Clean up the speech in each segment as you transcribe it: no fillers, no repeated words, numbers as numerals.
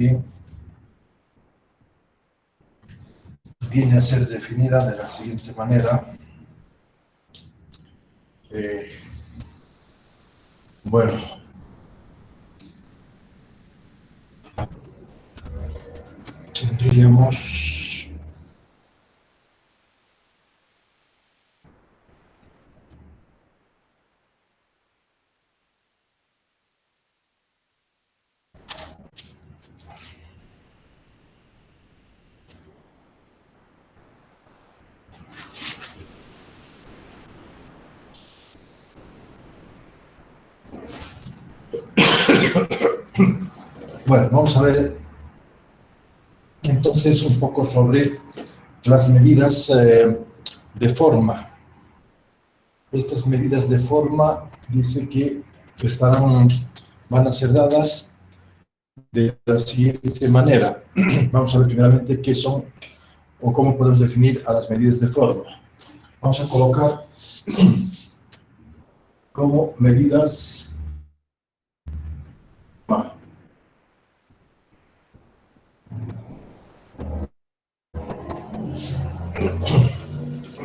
también viene a ser definida de la siguiente manera. Bueno, tendríamos bueno, vamos a ver entonces un poco sobre las medidas de forma. Estas medidas de forma dice que van a ser dadas de la siguiente manera. Vamos a ver primeramente qué son o cómo podemos definir a las medidas de forma. Vamos a colocar como medidas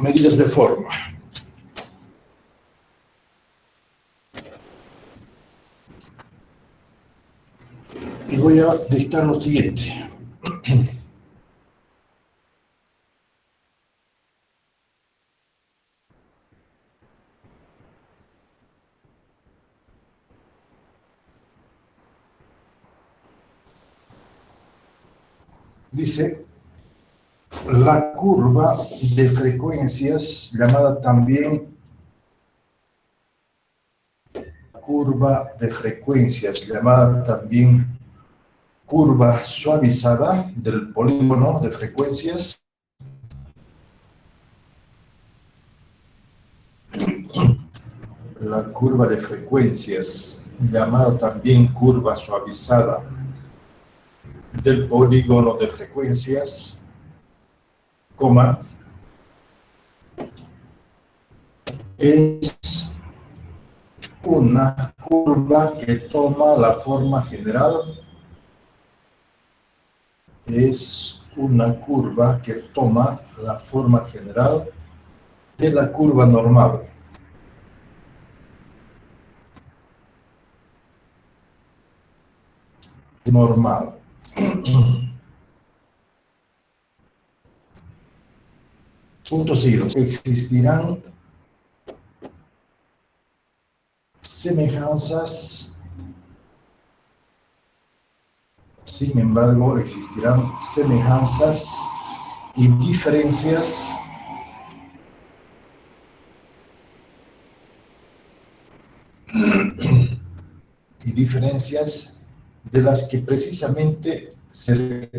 medidas de forma. Y voy a dictar lo siguiente. Dice, la curva de frecuencias, llamada también curva de frecuencias, llamada también curva suavizada del polígono de frecuencias, la curva de frecuencias, llamada también curva suavizada del polígono de frecuencias, coma, es una curva que toma la forma general, es una curva que toma la forma general de la curva normal. Normal. Puntos seguidos. Existirán semejanzas, sin embargo, existirán semejanzas y diferencias de las que precisamente se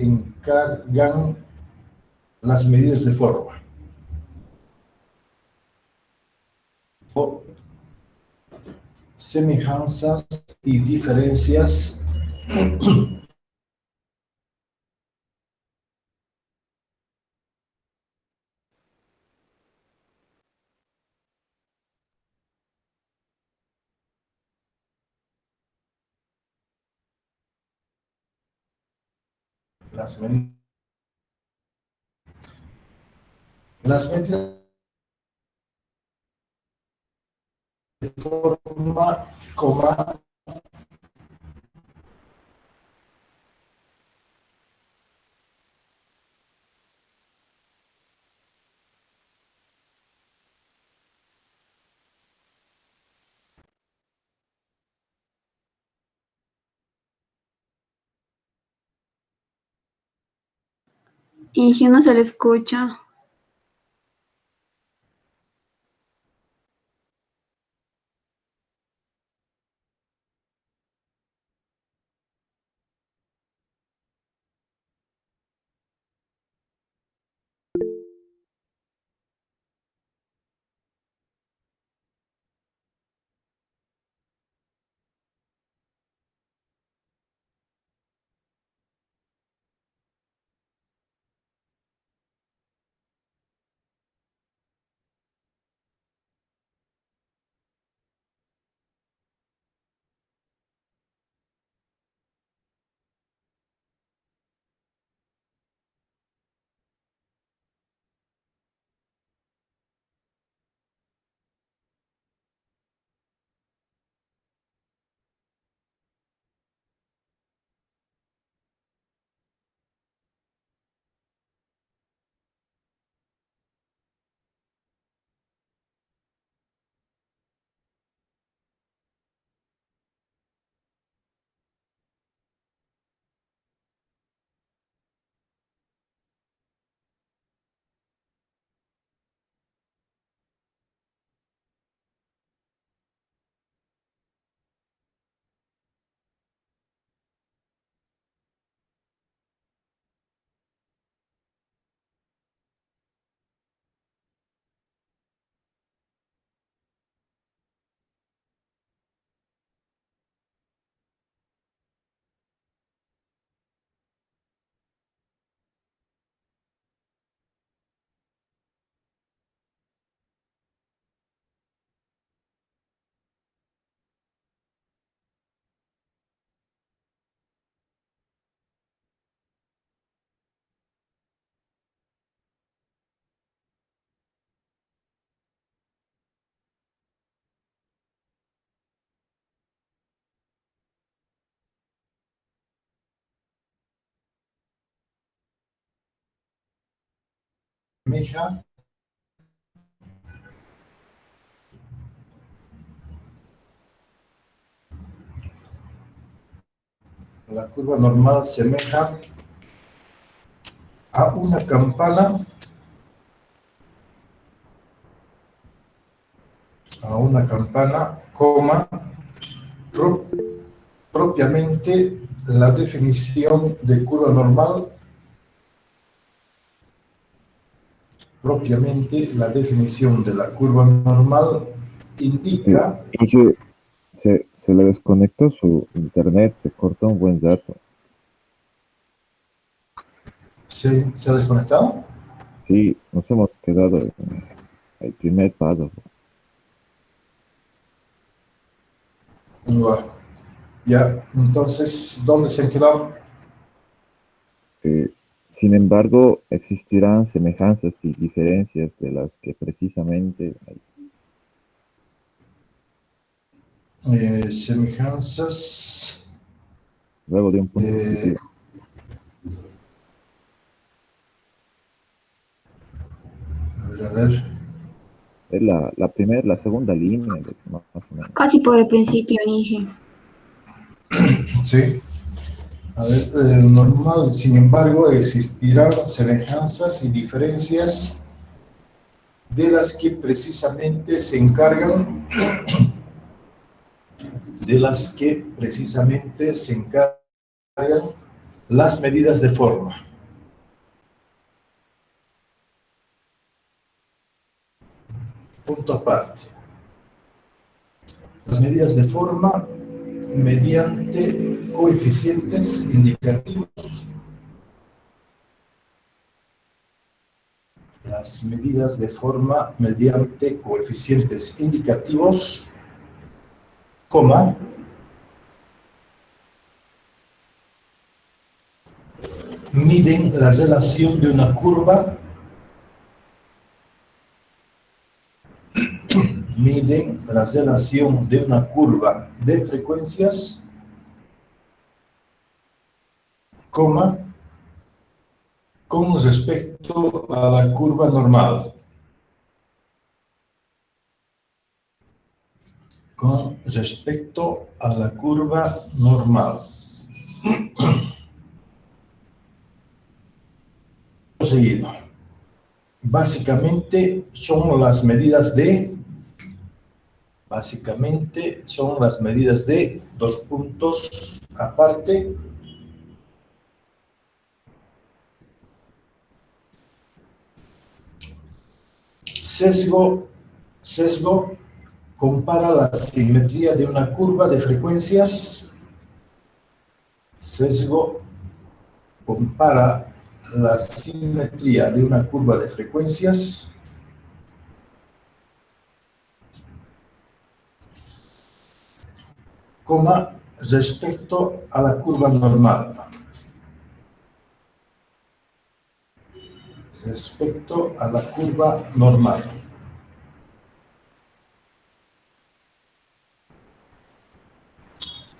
encargan las medidas de forma. O semejanzas y diferencias las medidas de forma, coma, Inge no se le escucha. asemeja la curva normal asemeja a una campana, coma, propiamente la definición de curva normal, de la curva normal indica... Se le desconectó su internet, se cortó un buen rato. ¿Se ha desconectado? Sí, nos hemos quedado en el primer paso. Bueno, ya, entonces, ¿dónde se han quedado? Sin embargo, existirán semejanzas y diferencias de las que precisamente Semejanzas. luego de un punto positivo. A ver. Es la segunda línea, más o menos. Casi por el principio, Inge. Sí. A ver, normal, sin embargo, existirán semejanzas y diferencias de las que precisamente se encargan, las medidas de forma. Punto aparte. Las medidas de forma mediante coeficientes indicativos. Las medidas de forma mediante coeficientes indicativos, coma, miden la relación de una curva, de frecuencias, coma, con respecto a la curva normal. Con respecto a la curva normal. Seguido. Básicamente son las medidas de dos puntos aparte. Sesgo compara la simetría de una curva de frecuencias. Sesgo compara la simetría de una curva de frecuencias coma, respecto a la curva normal. Respecto a la curva normal.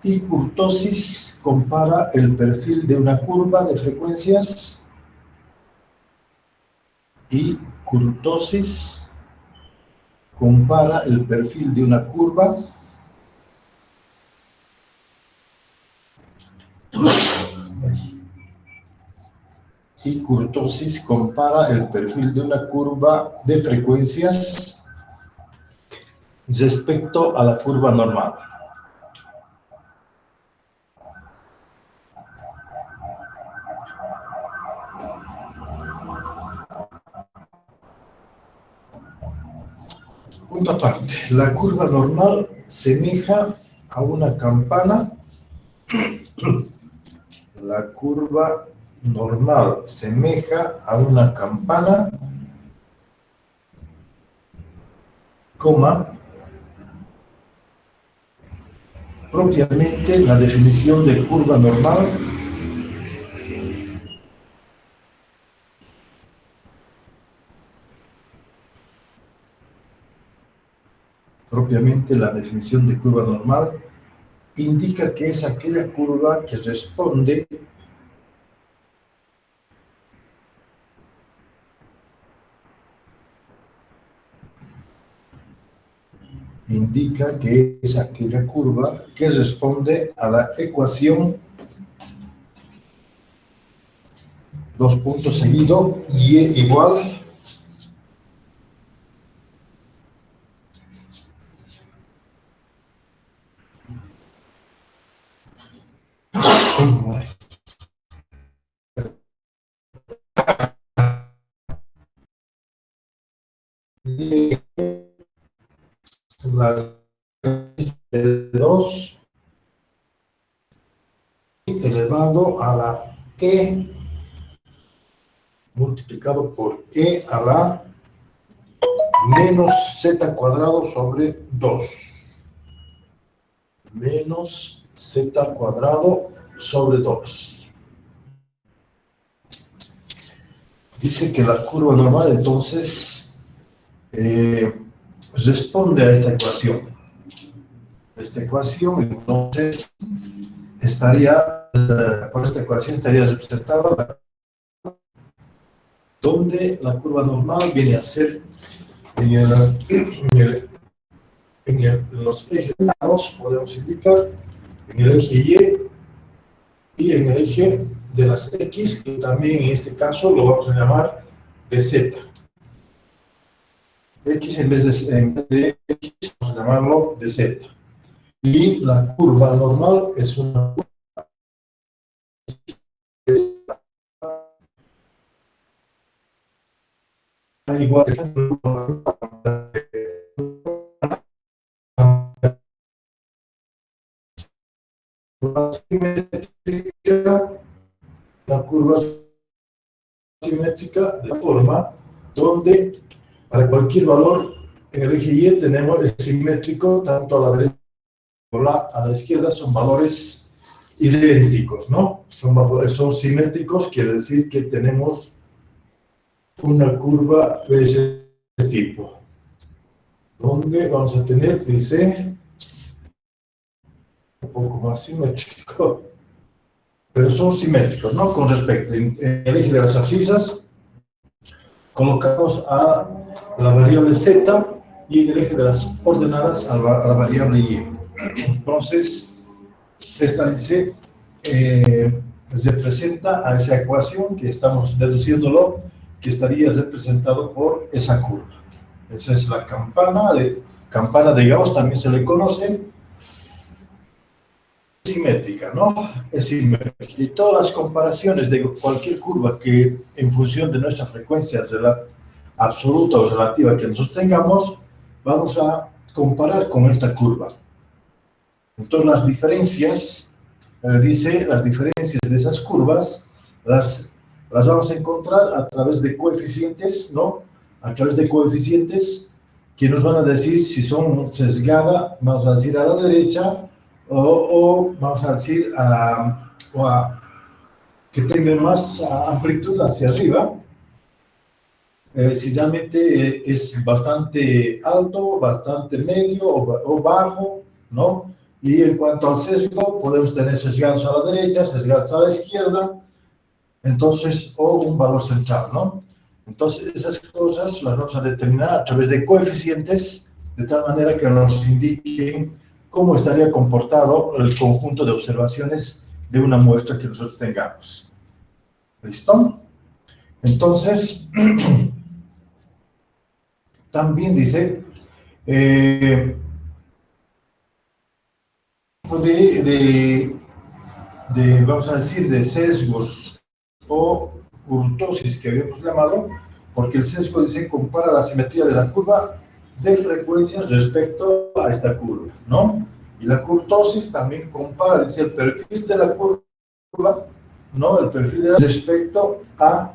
Y kurtosis compara el perfil de una curva de frecuencias. Y kurtosis compara el perfil de una curva de frecuencias respecto a la curva normal. Punto aparte. La curva normal semeja a una campana. La curva normal semeja a una campana, coma, propiamente la definición de curva normal indica que es aquella curva que indica que es aquella curva que responde a la ecuación dos puntos seguido y igual la raíz de 2 elevado a la e multiplicado por e a la menos z cuadrado sobre 2. Menos z cuadrado sobre 2. Dice que la curva normal entonces responde a esta ecuación. Esta ecuación entonces estaría, por esta ecuación estaría representada donde la curva normal viene a ser en los ejes lados, podemos indicar, en el eje Y en el eje de las X, que también en este caso lo vamos a llamar de Z. X en vez de X, vamos a llamarlo de Z. Y la curva normal es una curva igual la curva simétrica de forma donde para cualquier valor en el eje Y tenemos el simétrico tanto a la derecha como a la izquierda, son valores idénticos, ¿no? Son simétricos, quiere decir que tenemos una curva de ese tipo, donde vamos a tener, dice, un poco más simétrico, pero son simétricos, ¿no? Con respecto en el eje de las abscisas, colocamos a la variable z y en el eje de las ordenadas a la variable y. Entonces, esta dice, representa a esa ecuación que estamos deduciéndolo, que estaría representado por esa curva. Esa es la campana de Gauss, también se le conoce, simétrica, ¿no? Es simétrica. Y todas las comparaciones de cualquier curva que en función de nuestra frecuencia absoluta o relativa que nosotros tengamos, vamos a comparar con esta curva. Entonces las diferencias, dice, las diferencias de esas curvas, las vamos a encontrar a través de coeficientes, ¿no? A través de coeficientes que nos van a decir si son sesgadas, vamos a decir a la derecha, o vamos a decir que tengan más amplitud hacia arriba, si realmente es bastante alto, bastante medio o bajo, ¿no? Y en cuanto al sesgo, podemos tener sesgados a la derecha, sesgados a la izquierda, entonces, o un valor central, ¿no? Entonces, esas cosas las vamos a determinar a través de coeficientes, de tal manera que nos indiquen cómo estaría comportado el conjunto de observaciones de una muestra que nosotros tengamos. ¿Listo? Entonces, también dice, vamos a decir, de sesgos o kurtosis que habíamos llamado, porque el sesgo dice compara la simetría de la curva de frecuencias respecto a esta curva, ¿no? Y la kurtosis también compara, dice, el perfil de la curva, ¿no? El perfil de la respecto a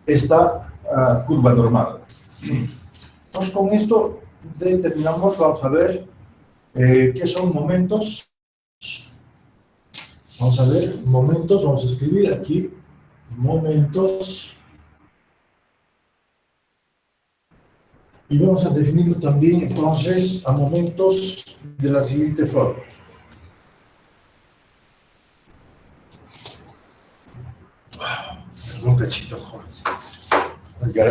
esta curva normal. Entonces, con esto determinamos, vamos a ver qué son momentos. Vamos a ver, momentos, vamos a escribir aquí, momentos. Y vamos a definirlo también, entonces, a momentos de la siguiente forma. Un cachito, joder.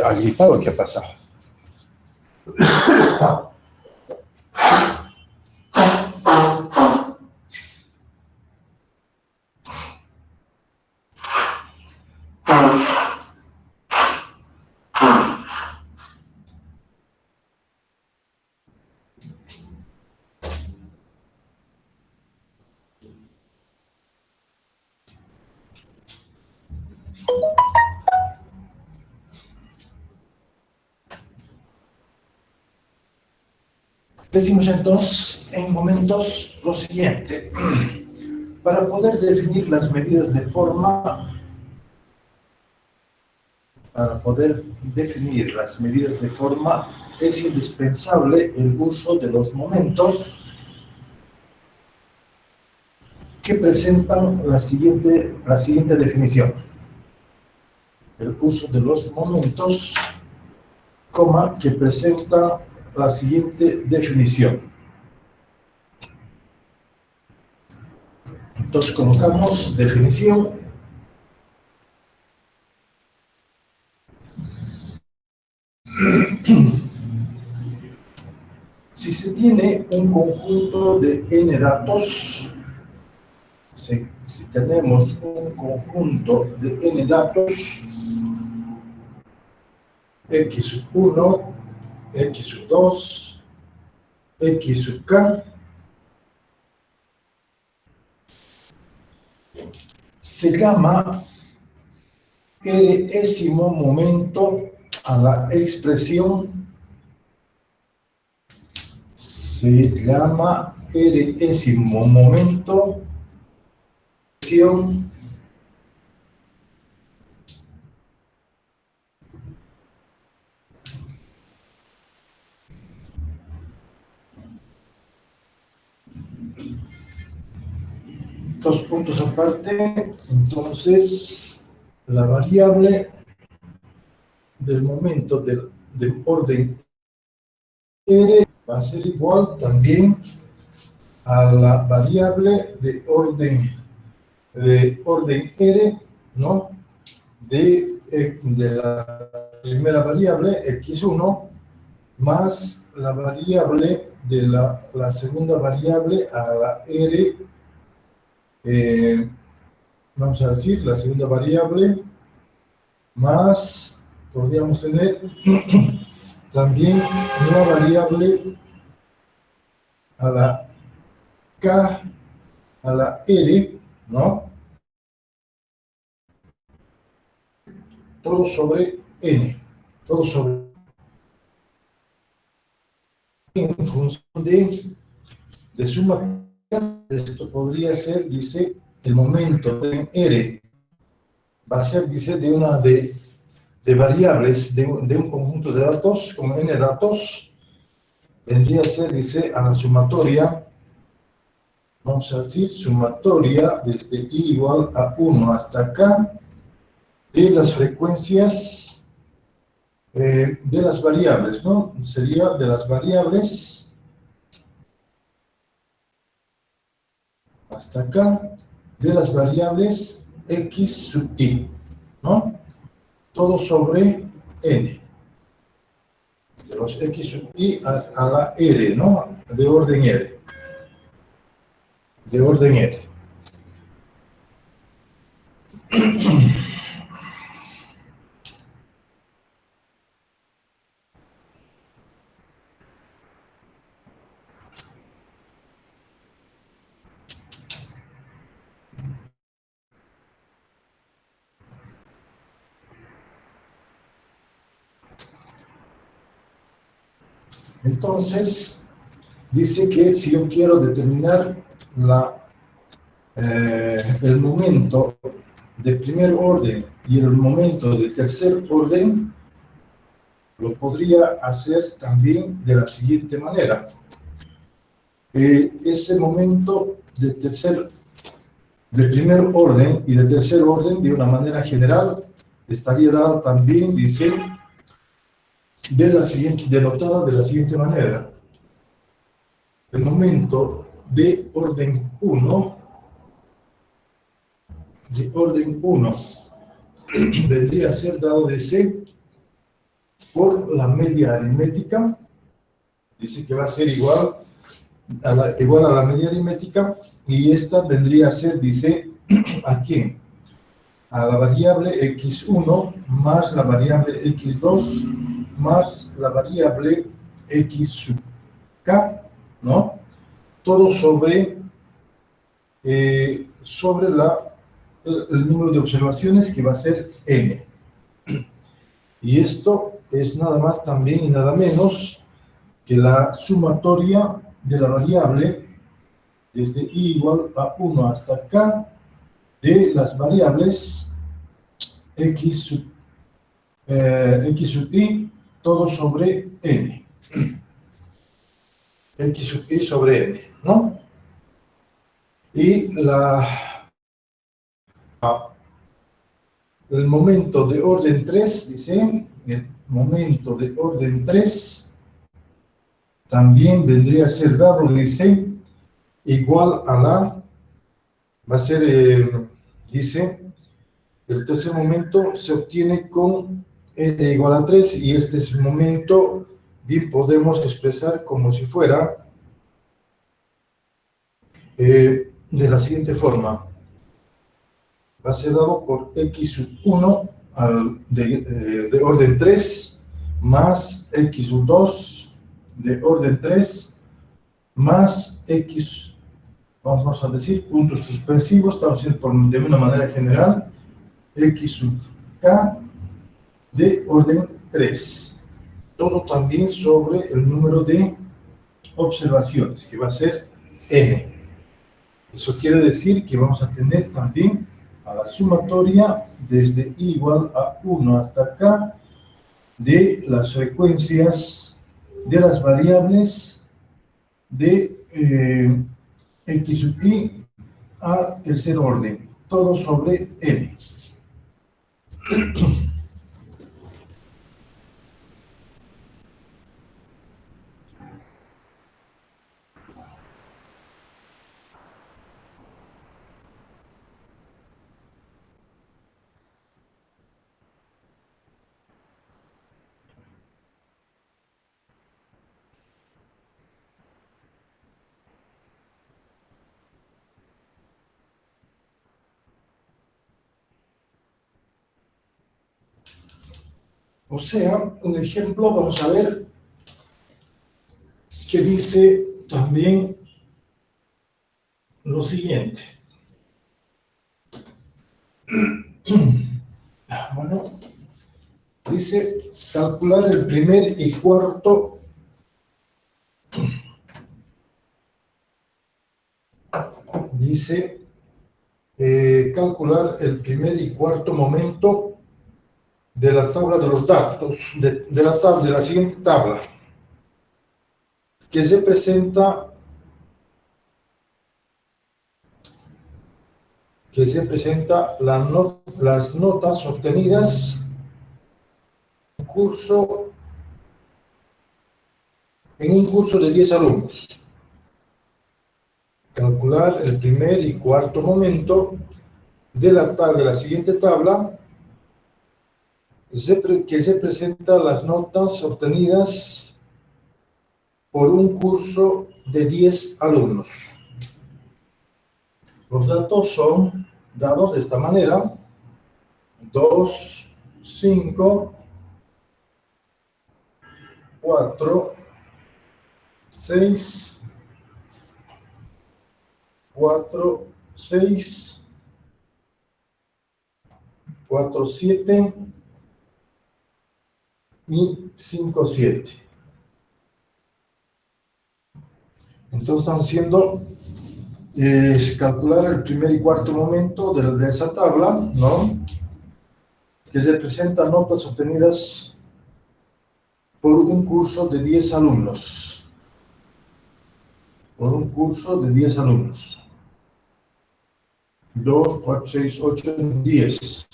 ¿Ha, gripado? ¿Qué ha pasado? Decimos entonces en momentos lo siguiente. Para poder definir las medidas de forma, es indispensable el uso de los momentos que presentan la siguiente definición. El uso de los momentos, que presenta la siguiente definición. Entonces colocamos definición. Si se tiene un conjunto de n datos, si tenemos un conjunto de n datos, x sub 1, x sub 2, x sub k, se llama résimo momento a la expresión, dos puntos aparte. Entonces la variable del momento del orden R va a ser igual también a la variable de orden R, ¿no? De la primera variable x1 más la variable de la segunda variable a la R, vamos a decir, la segunda variable más, podríamos tener también una variable a la K, a la R, ¿no? Todo sobre N, todo sobre en función de suma. Esto podría ser, dice, el momento de R va a ser, dice, de variables, de un conjunto de datos, como n datos, vendría a ser, dice, a la sumatoria, vamos a decir, sumatoria desde i igual a 1 hasta acá, de las frecuencias de las variables, ¿no? Sería de las variables hasta acá, de las variables x sub i, ¿no? Todo sobre n. De los x sub i a la r, ¿no? De orden r. De orden r. Entonces, dice que si yo quiero determinar el momento de primer orden y el momento de tercer orden, lo podría hacer también de la siguiente manera. Ese momento de primer orden y de tercer orden, de una manera general, estaría dado también, dice, denotada de la siguiente manera. El momento de orden 1, vendría a ser dado de C por la media aritmética. Dice que va a ser igual a la media aritmética, y esta vendría a ser, dice, ¿a quién? a la variable x1 más la variable x2 más la variable x sub k, ¿no? Todo sobre el número de observaciones, que va a ser n. Y esto es nada más también y nada menos que la sumatoria de la variable desde i igual a 1 hasta k de las variables x sub i, todo sobre n. X sub i sobre n, ¿no? Y el momento de orden 3, dice, el momento de orden 3 también vendría a ser dado, dice, igual a la, va a ser, dice, el tercer momento se obtiene con n igual a 3, y este es el momento, bien podemos expresar como si fuera de la siguiente forma. Va a ser dado por x sub 1 de orden 3 más x sub 2 de orden 3 más x, vamos a decir, puntos suspensivos, estamos diciendo de una manera general, x sub k de orden 3. Todo también sobre el número de observaciones, que va a ser n. Eso quiere decir que vamos a tener también a la sumatoria desde i igual a 1 hasta k de las frecuencias de las variables de x sub i a tercer orden, todo sobre n. O sea, un ejemplo, vamos a ver, que dice también lo siguiente. Bueno, dice calcular el primer y cuarto calcular el primer y cuarto momento de la tabla de los datos, de la siguiente tabla, que se presenta las notas obtenidas en un curso de 10 alumnos. Calcular el primer y cuarto momento de la siguiente tabla, que se presentan las notas obtenidas por un curso de 10 alumnos. Los datos son dados de esta manera: 2, 5, 4, 6, 4, 6, 4, 7 y 5, 7. Entonces estamos haciendo calcular el primer y cuarto momento de esa tabla, ¿no? Que se presentan notas obtenidas por un curso de 10 alumnos. Por un curso de 10 alumnos. 2, 4, 6, 8, 10.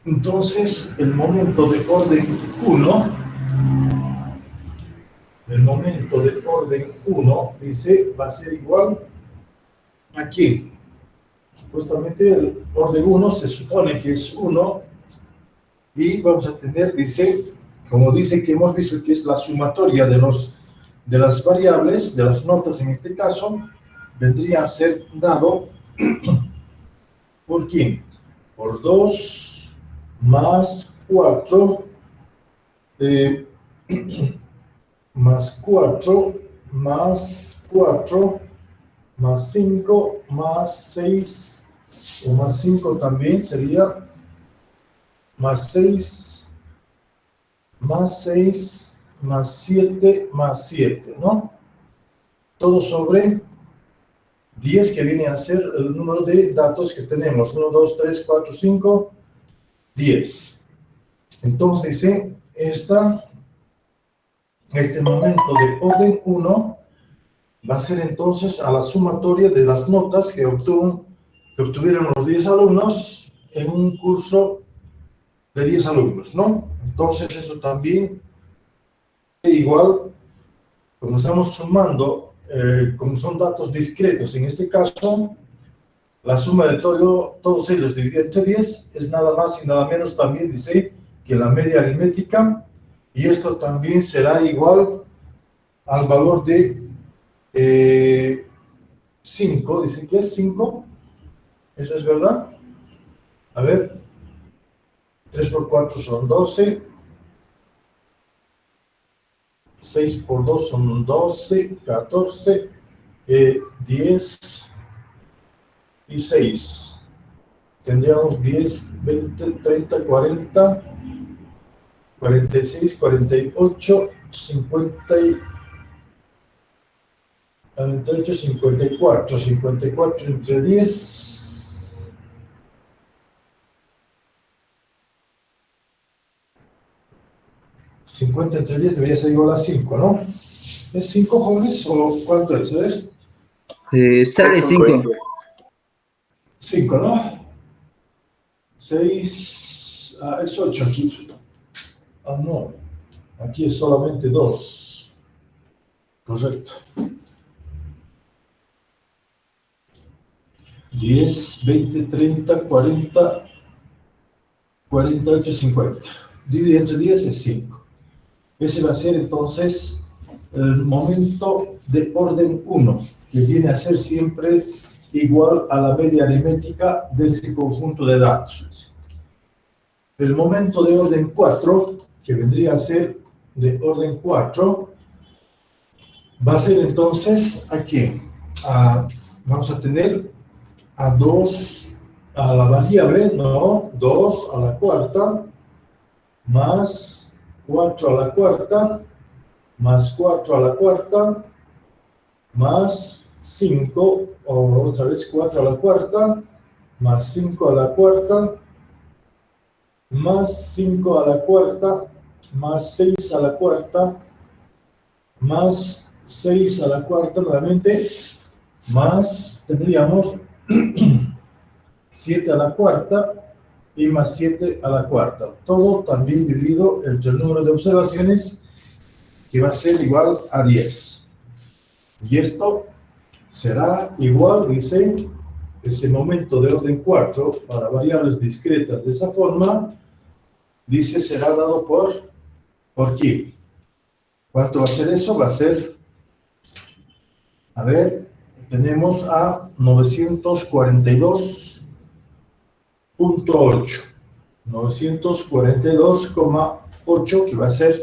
Entonces, el momento de orden 1, dice, va a ser igual a ¿qué? Supuestamente el orden 1 se supone que es 1, y vamos a tener, dice, como dice que hemos visto que es la sumatoria de las variables, de las notas en este caso, vendría a ser dado ¿por quién? por 2 más 4 más 4 más 4 más 5 más 6 o más 5 también sería más 6 más 6 más 7 más 7, ¿no? Todo sobre 10, que viene a ser el número de datos que tenemos. 1, 2, 3, 4, 5, 10. Entonces, dice, este momento de orden 1 va a ser entonces a la sumatoria de las notas que obtuvieron los 10 alumnos en un curso de 10 alumnos, ¿no? Entonces, esto también igual, como estamos sumando, como son datos discretos, en este caso, la suma de todos ellos dividida entre 10 es nada más y nada menos también, dice, que la media aritmética, y esto también será igual al valor de 5, dice que es 5, ¿eso es verdad? A ver, 3 por 4 son 12, 6 por 2 son 12, 14, 10 y 6. Tendríamos 10, 20, 30, 40, 46, 48, 50, 48, 54, 54 entre 10. 50 entre 10 debería ser igual a 5, ¿no? ¿Es 5, jóvenes, o cuánto es? A ver. Sale 5. 5, ¿no? 6, es 8 aquí. No, aquí es solamente 2. Correcto. 10, 20, 30, 40, 48, 50. Divide entre 10 es 5. Ese va a ser entonces el momento de orden 1, que viene a ser siempre igual a la media aritmética de ese conjunto de datos. El momento de orden 4, que vendría a ser de orden 4, va a ser entonces aquí. Vamos a tener a 2 a la variable, no, 2 a la cuarta, más 4 a la cuarta, más 4 a la cuarta, más 5, o otra vez 4 a la cuarta, más 5 a la cuarta, más 5 a la cuarta, más 6 a la cuarta, más 6 a la cuarta nuevamente, más tendríamos 7 a la cuarta y más 7 a la cuarta. Todo también dividido entre el número de observaciones, que va a ser igual a 10. Y esto será igual, dice, ese momento de orden 4 para variables discretas de esa forma, dice, será dado por ¿qué? ¿Cuánto va a ser eso? Va a ser, a ver, tenemos a 942.8. 942,8, que va a ser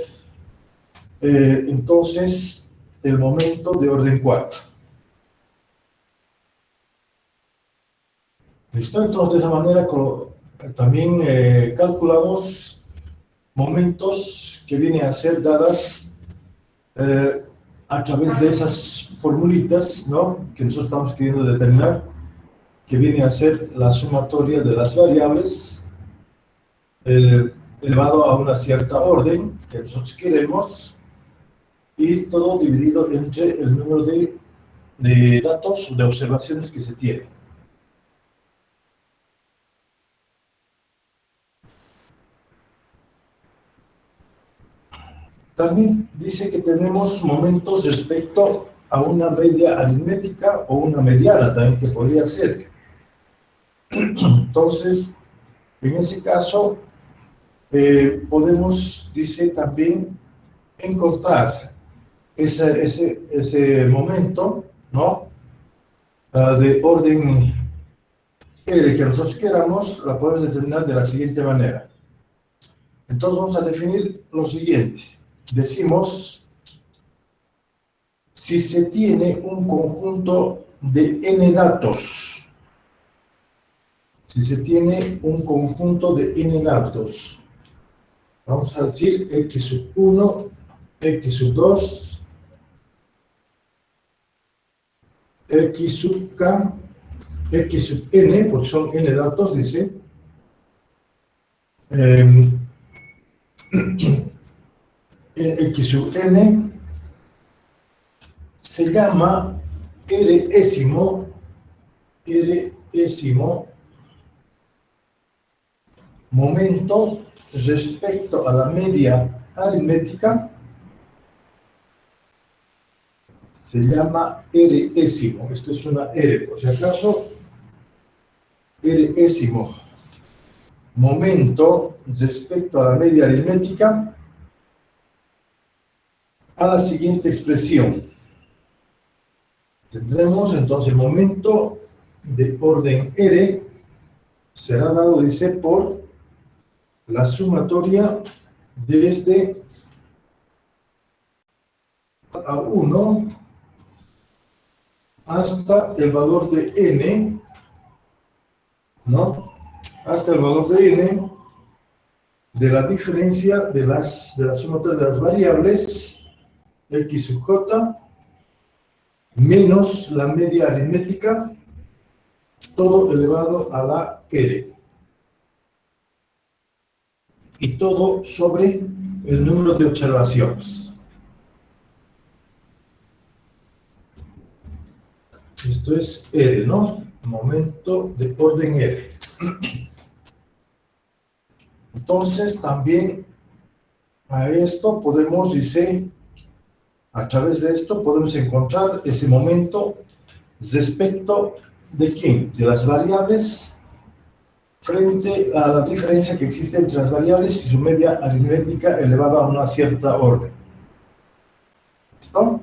entonces el momento de orden 4. ¿Listo? Entonces, de esa manera también calculamos momentos que vienen a ser dadas a través de esas formulitas, ¿no?, que nosotros estamos queriendo determinar, que viene a ser la sumatoria de las variables elevado a una cierta orden que nosotros queremos, y todo dividido entre el número de datos, de observaciones que se tienen. También dice que tenemos momentos respecto a una media aritmética o una mediana también, que podría ser. Entonces, en ese caso, podemos, dice, también encontrar ese momento, ¿no?, de orden R que nosotros queramos, la podemos determinar de la siguiente manera. Entonces vamos a definir lo siguiente. Decimos, si se tiene un conjunto de n datos, si se tiene un conjunto de n datos, vamos a decir x sub 1, x sub 2, x sub k, x sub n, porque son n datos, dice, x sub n se llama résimo momento respecto a la media aritmética, se llama résimo. Esto es una R, por si acaso. Résimo momento respecto a la media aritmética a la siguiente expresión. Tendremos entonces el momento de orden R será dado, dice, por la sumatoria desde a 1 hasta el valor de n, ¿no? Hasta el valor de n de la diferencia de la sumatoria de las variables x sub j menos la media aritmética, todo elevado a la r. Y todo sobre el número de observaciones. Esto es R, ¿no? Momento de orden R. Entonces, también a esto podemos, dice, a través de esto podemos encontrar ese momento respecto de quién, de las variables frente a la diferencia que existe entre las variables y su media aritmética elevada a una cierta orden. ¿Listo?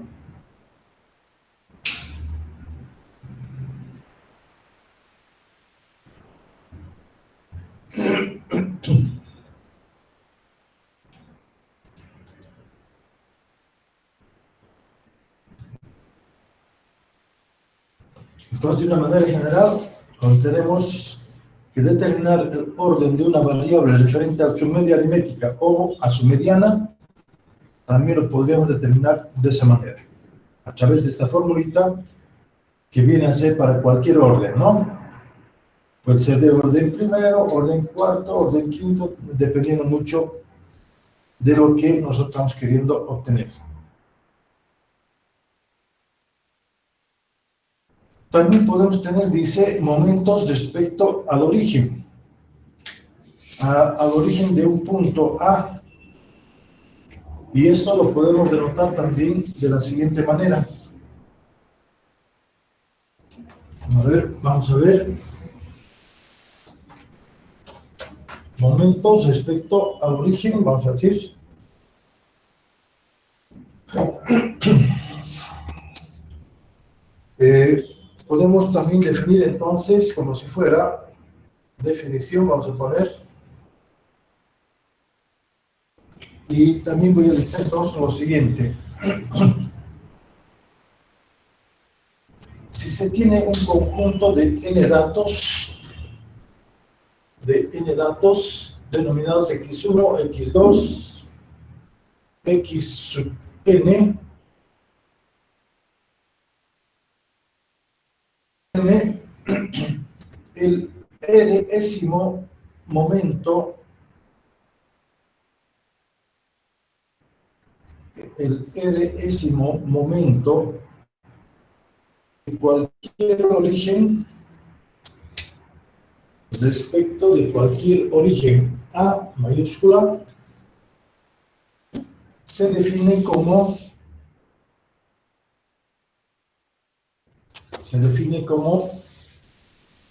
Entonces, de una manera general, cuando tenemos que determinar el orden de una variable referente a su media aritmética o a su mediana, también lo podríamos determinar de esa manera, a través de esta formulita que viene a ser para cualquier orden, ¿no? Puede ser de orden primero, orden cuarto, orden quinto, dependiendo mucho de lo que nosotros estamos queriendo obtener. También podemos tener, dice, momentos respecto al origen. Al origen de un punto A. Y esto lo podemos denotar también de la siguiente manera. A ver, vamos a ver. Momentos respecto al origen, vamos a decir. Podemos también definir entonces como si fuera definición, vamos a poner. Y también voy a decir entonces lo siguiente. Si se tiene un conjunto de n datos denominados x1, x2, x sub n, el résimo momento, de cualquier origen respecto de cualquier origen A mayúscula se define como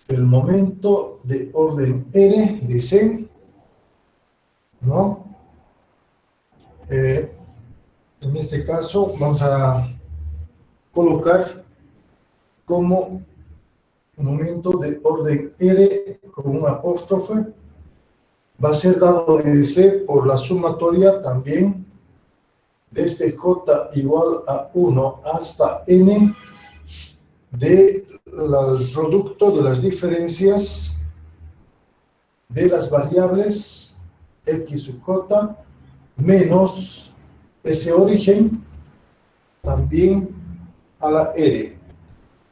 el momento de orden R, dice, ¿no? En este caso vamos a colocar como momento de orden R con un apóstrofe, va a ser dado de C por la sumatoria también desde J igual a 1 hasta N del producto de las diferencias de las variables X sub J menos ese origen también a la R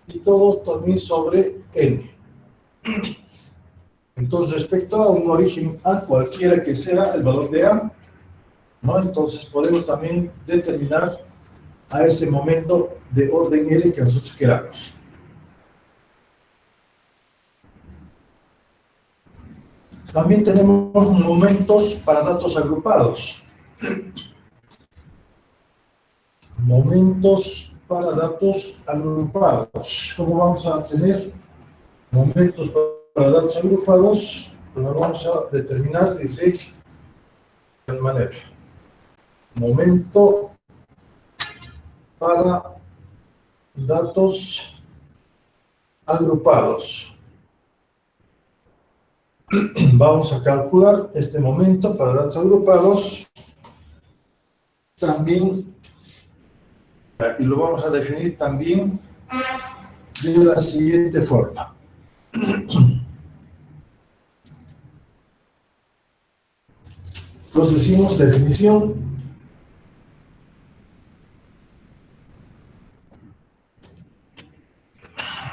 y todo también sobre N. Entonces, respecto a un origen A, cualquiera que sea el valor de A, ¿no? Entonces podemos también determinar a ese momento de orden R que nosotros queramos. También tenemos momentos para datos agrupados. Momentos para datos agrupados. ¿Cómo vamos a tener momentos para datos agrupados? Lo vamos a determinar de esta manera. Momento para datos agrupados. Vamos a calcular este momento para datos agrupados también, y lo vamos a definir también de la siguiente forma. Entonces decimos definición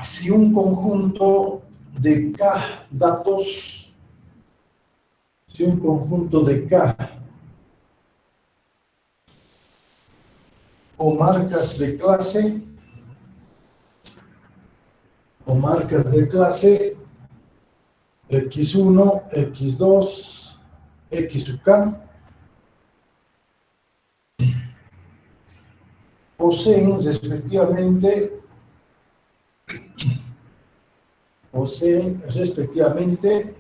si un conjunto de K datos, si un conjunto de K o marcas de clase X1, X2, X sub K poseen respectivamente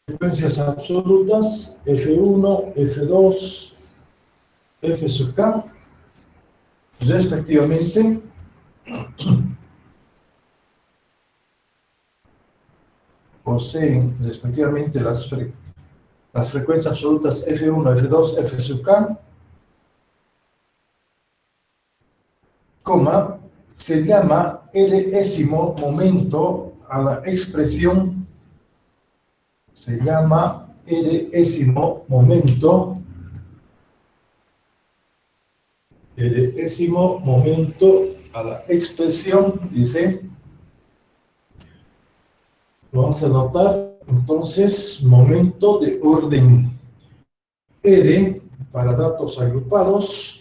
frecuencias absolutas F1, F2, F sub K, respectivamente, poseen respectivamente las frecuencias absolutas F1, F2, F sub K, coma, se llama Résimo momento a la expresión, se llama Résimo momento a la expresión, dice, vamos a anotar, entonces, momento de orden R para datos agrupados,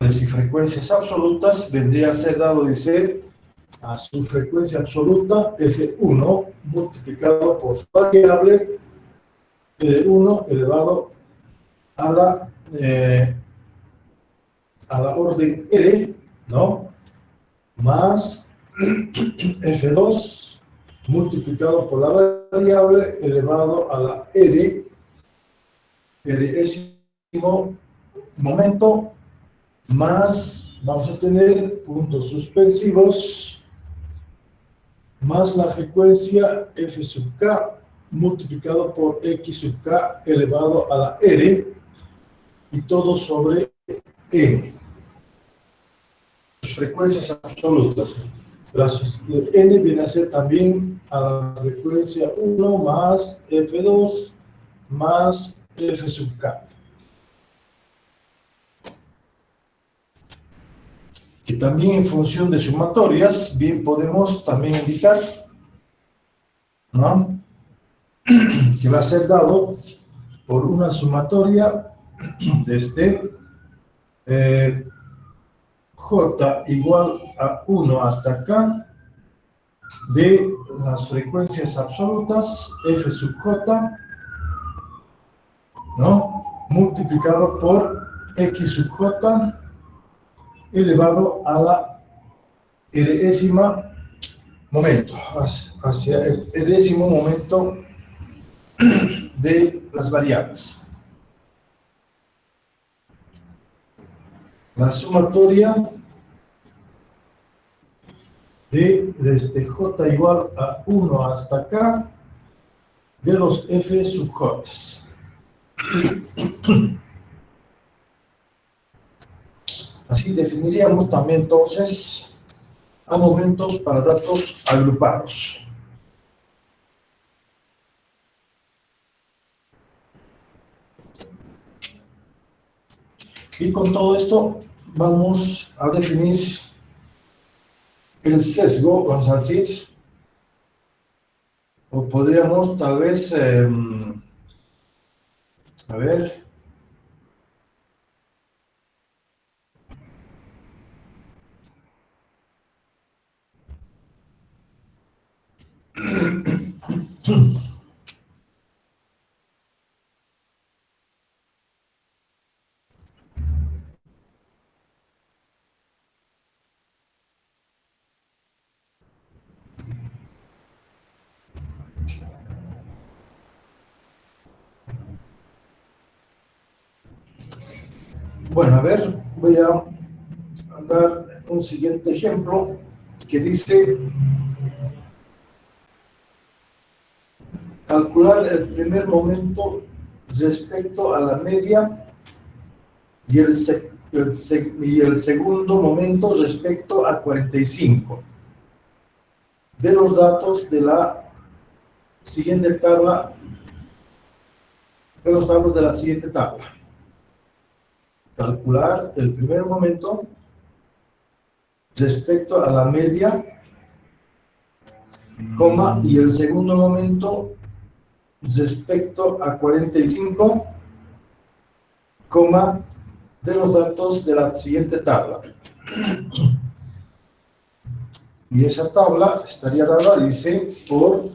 y frecuencias absolutas vendría a ser dado de ser a su frecuencia absoluta F1 multiplicado por su variable F1 elevado a la orden R, ¿no? Más F2 multiplicado por la variable elevado a la R, Résimo momento, más, vamos a tener puntos suspensivos, más la frecuencia F sub K multiplicado por X sub K elevado a la R y todo sobre N. Frecuencias absolutas. N viene a ser también a la frecuencia 1 más F2 más F sub K. Que también en función de sumatorias, bien podemos también indicar, ¿no?, que va a ser dado por una sumatoria desde J igual a 1 hasta K de las frecuencias absolutas F sub J, ¿no?, multiplicado por X sub J elevado a la Résima momento, hacia el Résimo momento de las variables. La sumatoria de desde j igual a 1 hasta k de los f sub j. Así definiríamos también entonces a momentos para datos agrupados. Y con todo esto vamos a definir el sesgo, vamos a decir, o podríamos tal vez, a ver, bueno, a ver, voy a dar un siguiente ejemplo que dice calcular el primer momento respecto a la media y el segundo momento respecto a 45 de los datos de la siguiente tabla, de los datos de la siguiente tabla. Calcular el primer momento respecto a la media, coma, y el segundo momento respecto a 45, coma, de los datos de la siguiente tabla. Y esa tabla estaría dada, dice, por,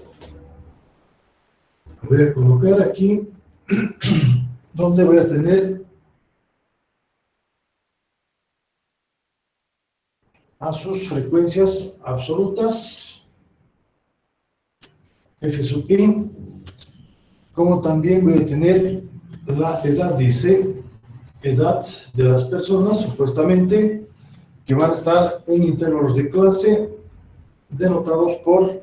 voy a colocar aquí, donde voy a tener a sus frecuencias absolutas, f sub i, como también voy a tener la edad, dice, edad de las personas, supuestamente, que van a estar en intervalos de clase, denotados por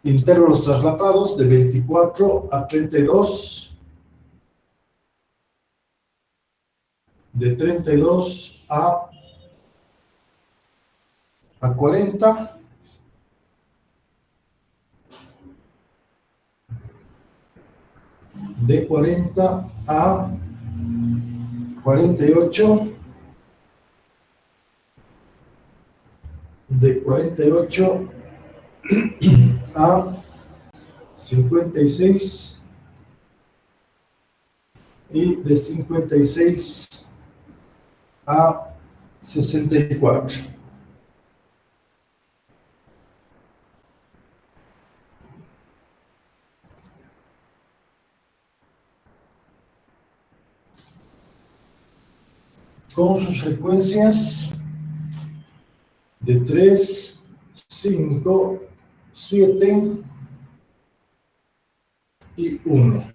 intervalos traslapados de 24 a 32, de 32 a 40, de 40 a 48, de 48 a 56 y de 56 a 64. Con sus frecuencias de 3, 5, 7 y 1.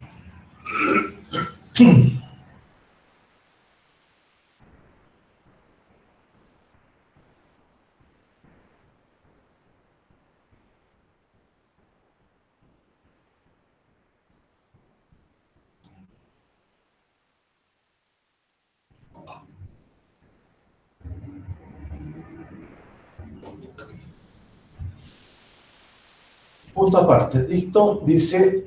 Punto aparte, dicto dice,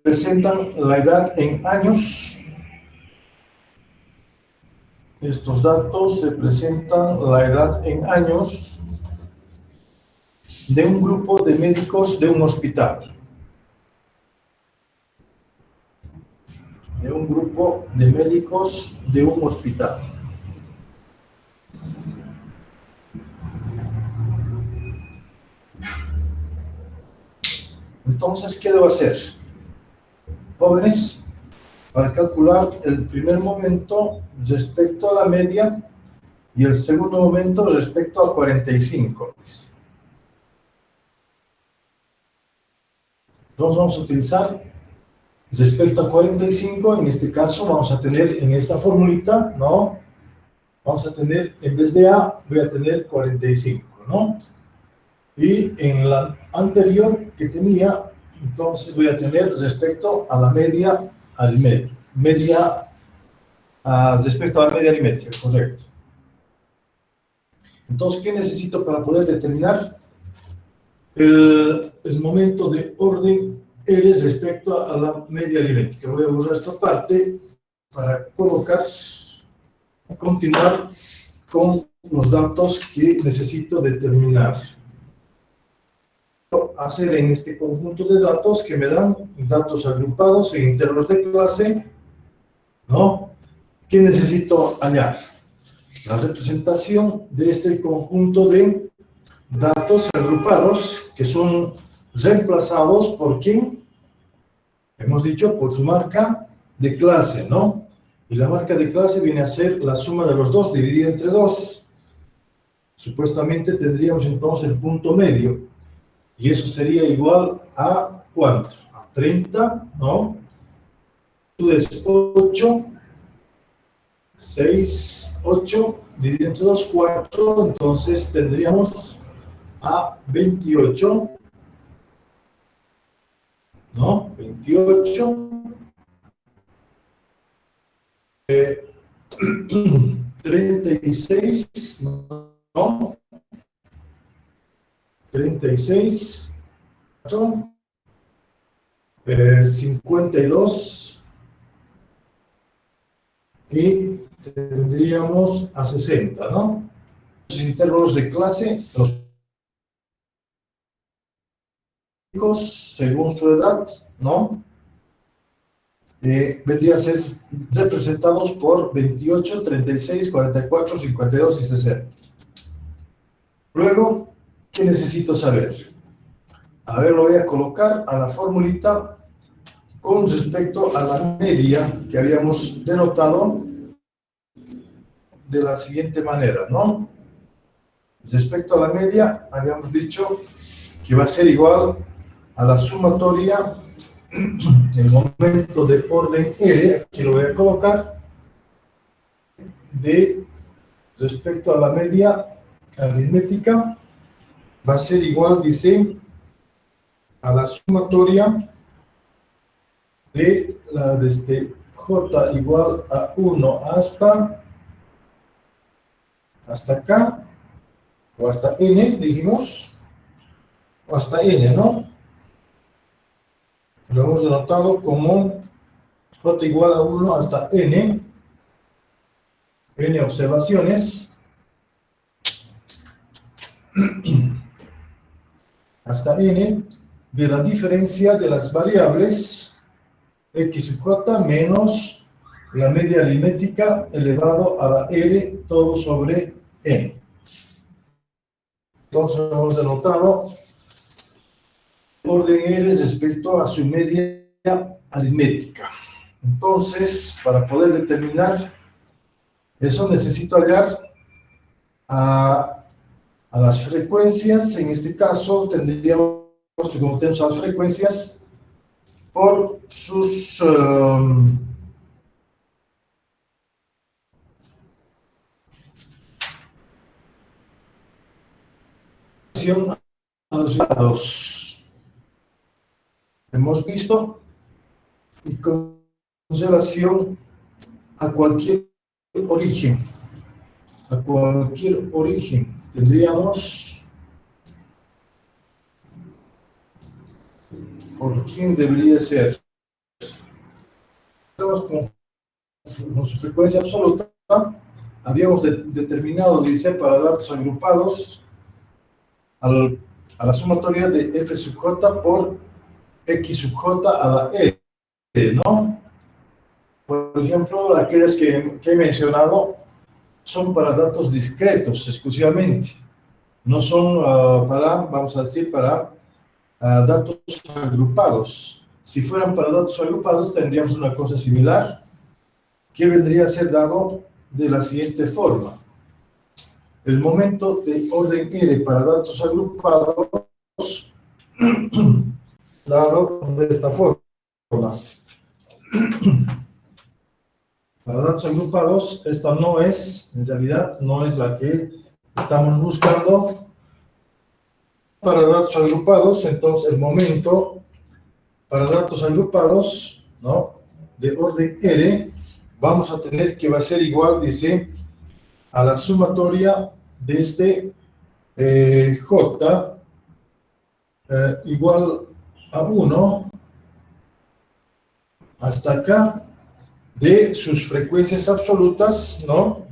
presentan la edad en años. Estos datos representan la edad en años de un grupo de médicos de un hospital. De un grupo de médicos de un hospital. Entonces, ¿qué debo hacer? Jóvenes, para calcular el primer momento respecto a la media y el segundo momento respecto a 45. Entonces vamos a utilizar respecto a 45, en este caso vamos a tener en esta formulita, ¿no? vamos a tener, en vez de A, voy a tener 45, ¿no? Y en la anterior que tenía, entonces voy a tener respecto a la media aritmética. Respecto a la media aritmética, correcto. Entonces, ¿qué necesito para poder determinar el momento de orden R respecto a la media aritmética? Voy a borrar esta parte para continuar con los datos que necesito determinar. Hacer en este conjunto de datos que me dan datos agrupados en intervalos de clase, ¿no? ¿Qué necesito hallar? La representación de este conjunto de datos agrupados que son reemplazados por ¿quién? Hemos dicho por su marca de clase, ¿no? Y la marca de clase viene a ser la suma de los dos dividida entre 2. Supuestamente tendríamos entonces el punto medio. Y eso sería igual a ¿cuánto? A 30, ¿no? Entonces 8, 6, 8, dividido entre 2, 4. Entonces tendríamos a 28, ¿no? 28. 36, ¿no? 36, 52 y tendríamos a 60, ¿no? Los intervalos de clase, los chicos, según su edad, ¿no? Vendría a ser representados por 28, 36, 44, 52 y 60. Luego, ¿qué necesito saber? A ver, lo voy a colocar a la formulita con respecto a la media que habíamos denotado de la siguiente manera, ¿no? Respecto a la media, habíamos dicho que va a ser igual a la sumatoria el momento de orden R, aquí lo voy a colocar, de respecto a la media aritmética, va a ser igual, dice, a la sumatoria de la desde J igual a 1 hasta acá, o hasta N, dijimos, o hasta N, ¿no? Lo hemos denotado como J igual a 1 hasta N observaciones, hasta N, de la diferencia de las variables X sub J menos la media aritmética elevado a la R todo sobre N. Entonces hemos denotado orden R respecto a su media aritmética. Entonces, para poder determinar eso, necesito hallar a las frecuencias. En este caso, tendríamos que conocer a las frecuencias por sus a los lados. Hemos visto y con relación a cualquier origen. A cualquier origen tendríamos, ¿por quién debería ser? Estamos con su frecuencia absoluta. Habíamos determinado, dice, para datos agrupados a la sumatoria de f sub j por x sub j a la e, ¿no? Por ejemplo, aquellas que he mencionado son para datos discretos exclusivamente, no son vamos a decir, para datos agrupados. Si fueran para datos agrupados, tendríamos una cosa similar, que vendría a ser dado de la siguiente forma. El momento de orden R para datos agrupados, dado de esta forma. Para datos agrupados, esta no es, en realidad, no es la que estamos buscando. Para datos agrupados, entonces el momento para datos agrupados, ¿no?, de orden R, vamos a tener que va a ser igual, dice, a la sumatoria desde J igual a 1 hasta acá de sus frecuencias absolutas, ¿no?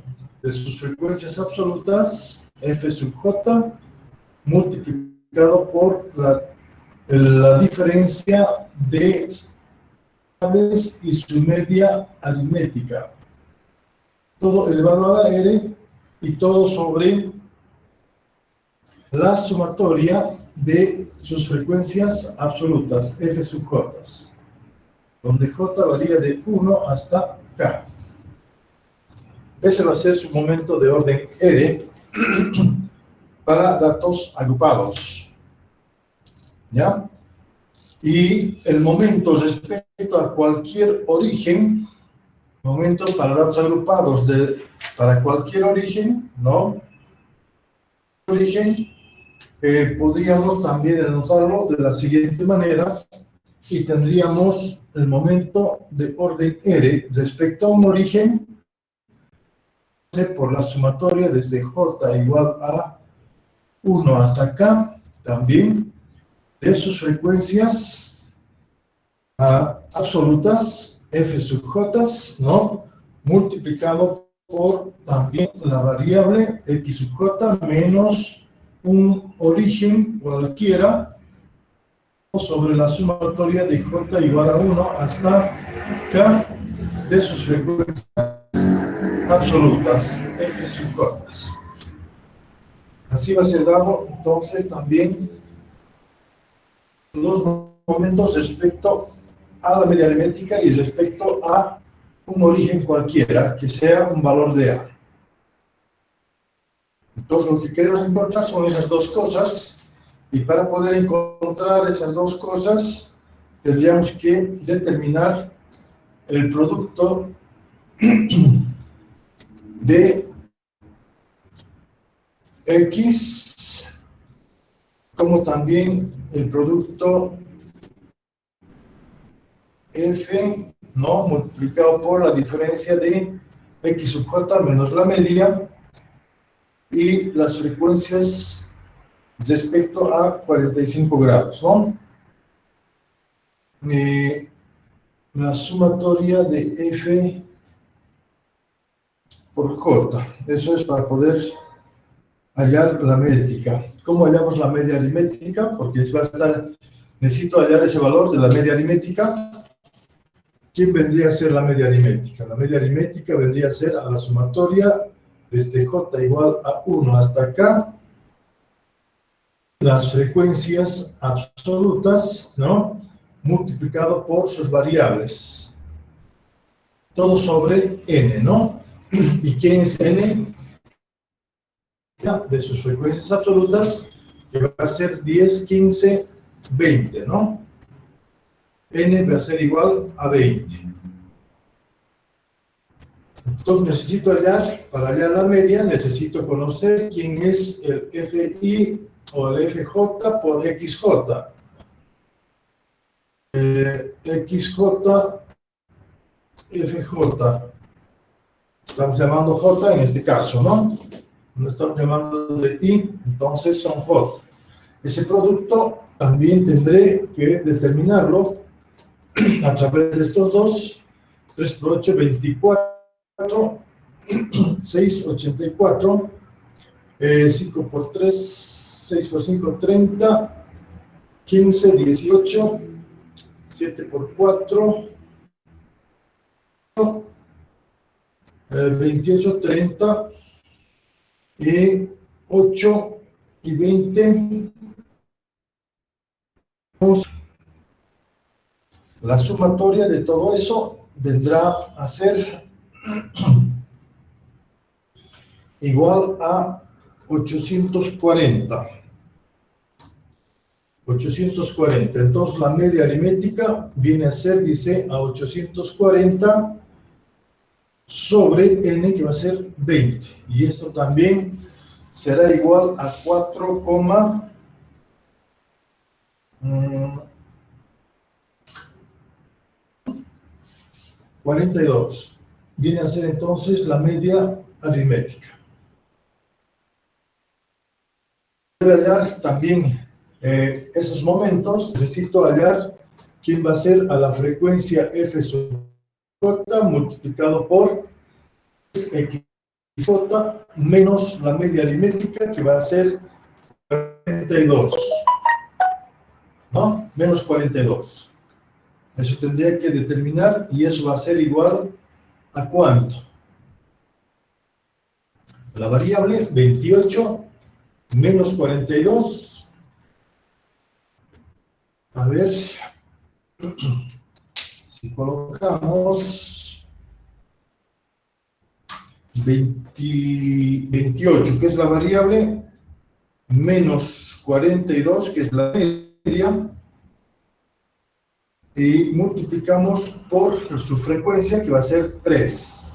De sus frecuencias absolutas, F sub J, multiplicado por la diferencia de y su media aritmética. Todo elevado a la R y todo sobre la sumatoria de sus frecuencias absolutas, F sub J, donde J varía de 1 hasta K. Ese va a ser su momento de orden R para datos agrupados. ¿Ya? Y el momento respecto a cualquier origen, momento para datos agrupados para cualquier origen, ¿no? Origen, podríamos también anotarlo de la siguiente manera y tendríamos el momento de orden R respecto a un origen por la sumatoria desde J igual a 1 hasta K, también de sus frecuencias absolutas, F sub J, ¿no?, multiplicado por también la variable X sub J menos un origen cualquiera sobre la sumatoria de J igual a 1 hasta K de sus frecuencias absolutas, F sub J. Así va a ser dado entonces también los momentos respecto a la media aritmética y respecto a un origen cualquiera que sea un valor de A. Entonces lo que queremos encontrar son esas dos cosas, y para poder encontrar esas dos cosas tendríamos que determinar el producto de X como también el producto F, ¿no?, multiplicado por la diferencia de X sub J menos la media y las frecuencias respecto a 45 grados, ¿no? La sumatoria de F por J, eso es para poder hallar la métrica. ¿Cómo hallamos la media aritmética? Porque va a estar, necesito hallar ese valor de la media aritmética. ¿Quién vendría a ser la media aritmética? La media aritmética vendría a ser a la sumatoria desde J igual a 1 hasta K, las frecuencias absolutas, ¿no?, multiplicado por sus variables. Todo sobre N, ¿no? ¿Y quién es N? De sus frecuencias absolutas, que va a ser 10, 15, 20, ¿no? N va a ser igual a 20. Entonces necesito hallar, para hallar la media, necesito conocer quién es el FI o el FJ por XJ. XJ, FJ. Estamos llamando J en este caso, ¿no? No estamos llamando de I, entonces son J. Ese producto también tendré que determinarlo a través de estos dos. 3 por 8, 24, 6, 84, 5 por 3, 6 por 5, 30, 15, 18, 7 por 4, 28, 30, 8 y 20. La sumatoria de todo eso vendrá a ser igual a 840. 840. Entonces la media aritmética viene a ser, dice, a 840 sobre n, que va a ser 20. Y esto también será igual a 4,42. Viene a ser entonces la media aritmética. Para hallar también esos momentos, necesito hallar quién va a ser a la frecuencia f sub j multiplicado por x j menos la media aritmética, que va a ser 42, ¿no? Menos 42. Eso tendría que determinar, y eso va a ser igual a ¿cuánto? La variable 28 menos 42. A ver, si colocamos 28, que es la variable, menos 42, que es la media, y multiplicamos por su frecuencia, que va a ser 3.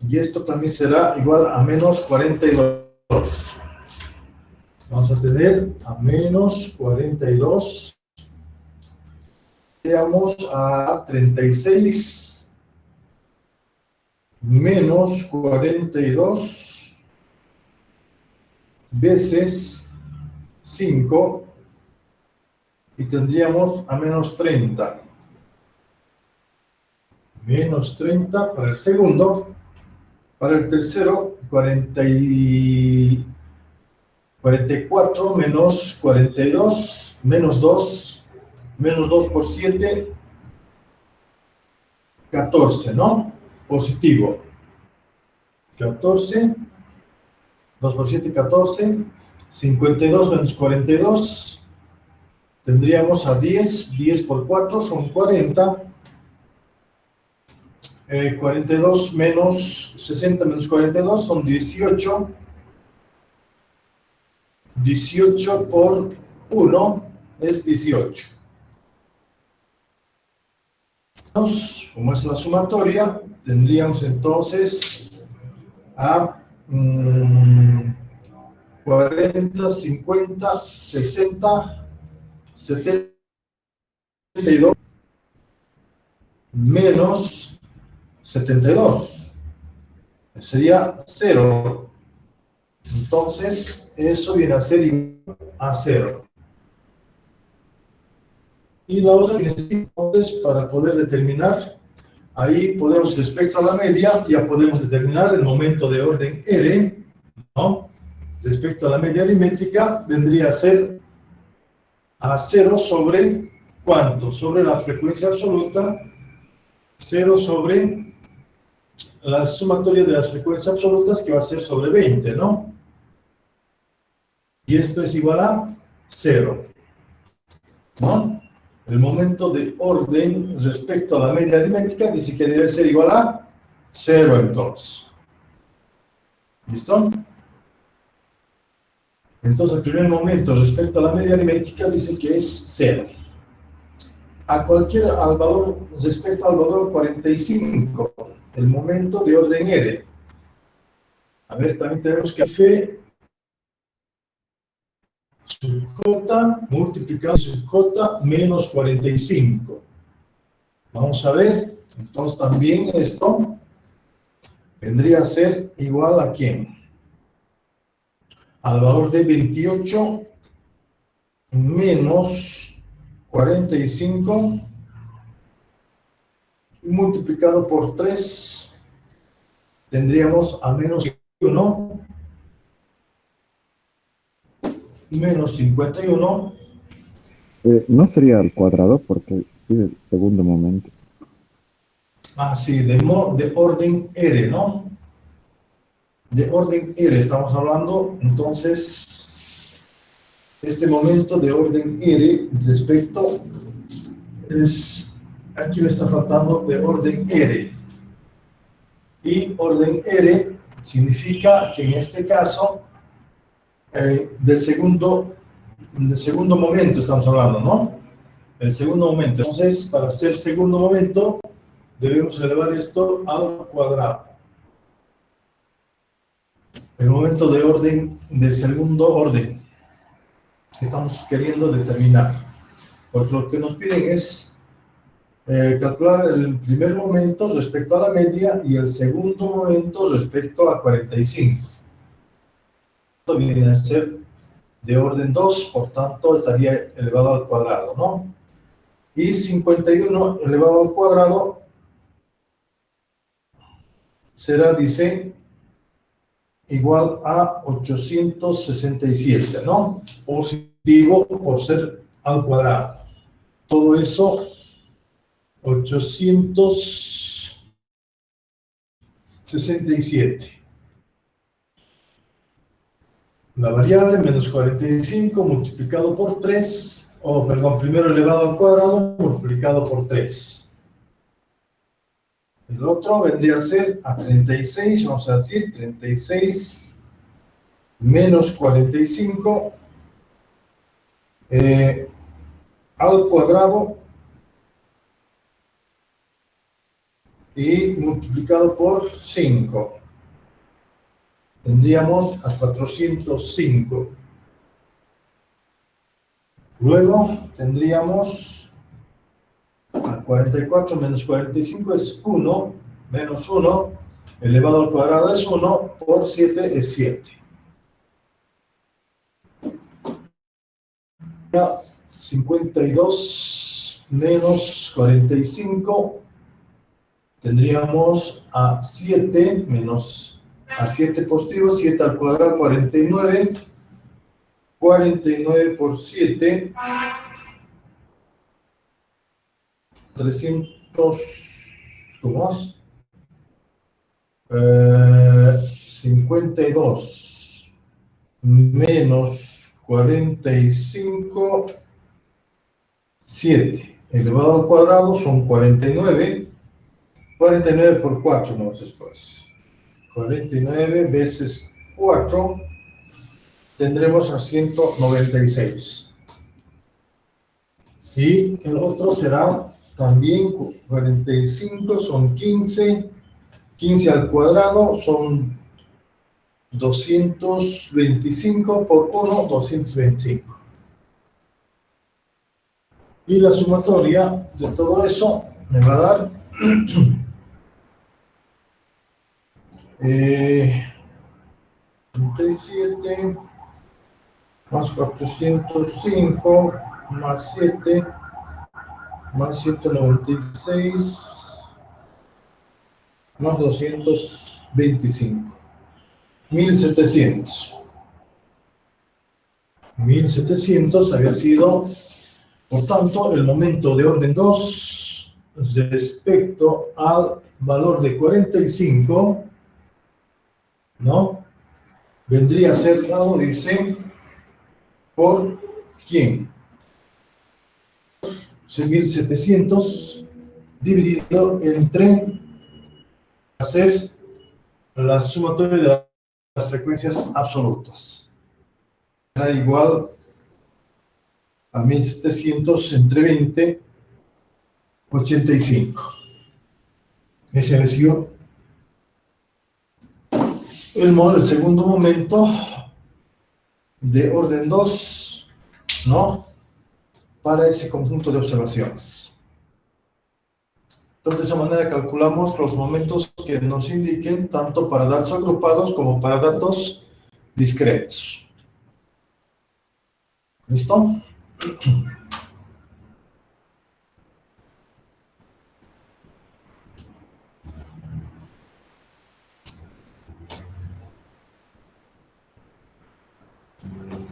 Y esto también será igual a menos 42. Vamos a tener a menos 42. Veamos a 36 menos 42 veces 5, y tendríamos a menos 30. Menos 30 para el segundo. Para el tercero, 44 menos 42, menos 2, menos 2 por 7, 14, ¿no? Positivo. 14, 2 por 7, 14, 52 menos 42, tendríamos a 10, 10 por 4 son 40, 42 menos 60 menos 42 son 18, 18 por 1 es 18. Como es la sumatoria, tendríamos entonces a 40, 50, 60, 72 menos 72. Sería 0. Entonces, eso viene a ser igual a 0. Y la otra que necesitamos para poder determinar, ahí podemos, respecto a la media, ya podemos determinar el momento de orden R, ¿no? Respecto a la media aritmética, vendría a ser a 0 sobre, ¿cuánto? Sobre la frecuencia absoluta, 0 sobre la sumatoria de las frecuencias absolutas, que va a ser sobre 20, ¿no? Y esto es igual a 0, ¿no? El momento de orden respecto a la media aritmética dice que debe ser igual a 0, entonces. ¿Listo? Entonces, el primer momento respecto a la media aritmética dice que es 0. Al valor, respecto al valor 45, el momento de orden R. A ver, también tenemos que F sub J multiplicado sub J menos 45. Vamos a ver, entonces también esto vendría a ser igual a ¿quién? Al valor de 28 menos 45 multiplicado por 3, tendríamos a menos 1 menos 51. No sería al cuadrado porque es el segundo momento. Ah, sí, de orden R, ¿no? De orden R estamos hablando, entonces, este momento de orden R respecto es, aquí me está faltando de orden R. Y orden R significa que en este caso, del segundo momento estamos hablando, ¿no? El segundo momento. Entonces, para hacer segundo momento, debemos elevar esto al cuadrado. El momento de orden, de segundo orden, que estamos queriendo determinar. Porque lo que nos piden es calcular el primer momento respecto a la media y el segundo momento respecto a 45. Esto viene a ser de orden 2, por tanto estaría elevado al cuadrado, ¿no? Y 51 elevado al cuadrado será, dice, igual a 867, ¿no? Positivo por ser al cuadrado. Todo eso, 867. La variable menos 45 multiplicado por 3, primero elevado al cuadrado multiplicado por 3. El otro vendría a ser a 36, vamos a decir 36 menos 45 al cuadrado y multiplicado por 5. Tendríamos a 405. Luego tendríamos a 44 menos 45 es 1, menos 1, elevado al cuadrado es 1, por 7 es 7. 52 menos 45, tendríamos a 7 menos a 7 positivo, 7 al cuadrado, 49. 49 por 7, 300, ¿cómo es? 52 menos 45, 7 elevado al cuadrado son 49. 49 por 4, no después. 49 veces 4, tendremos a 196. Y el otro será también 45, son 15. 15 al cuadrado son 225 por 1, 225. Y la sumatoria de todo eso me va a dar 37 más 405 más 7 más 196 más 225. 1700. 1700 había sido, por tanto, el momento de orden 2 respecto al valor de 45, ¿no? Vendría a ser dado, dice, por ¿quién? 1700 dividido entre hacer la sumatoria de las frecuencias absolutas. Será igual a 1700 entre 20, 85. Ese ha sido el segundo momento de orden 2, ¿no? Para ese conjunto de observaciones. Entonces, de esa manera calculamos los momentos que nos indiquen tanto para datos agrupados como para datos discretos. ¿Listo?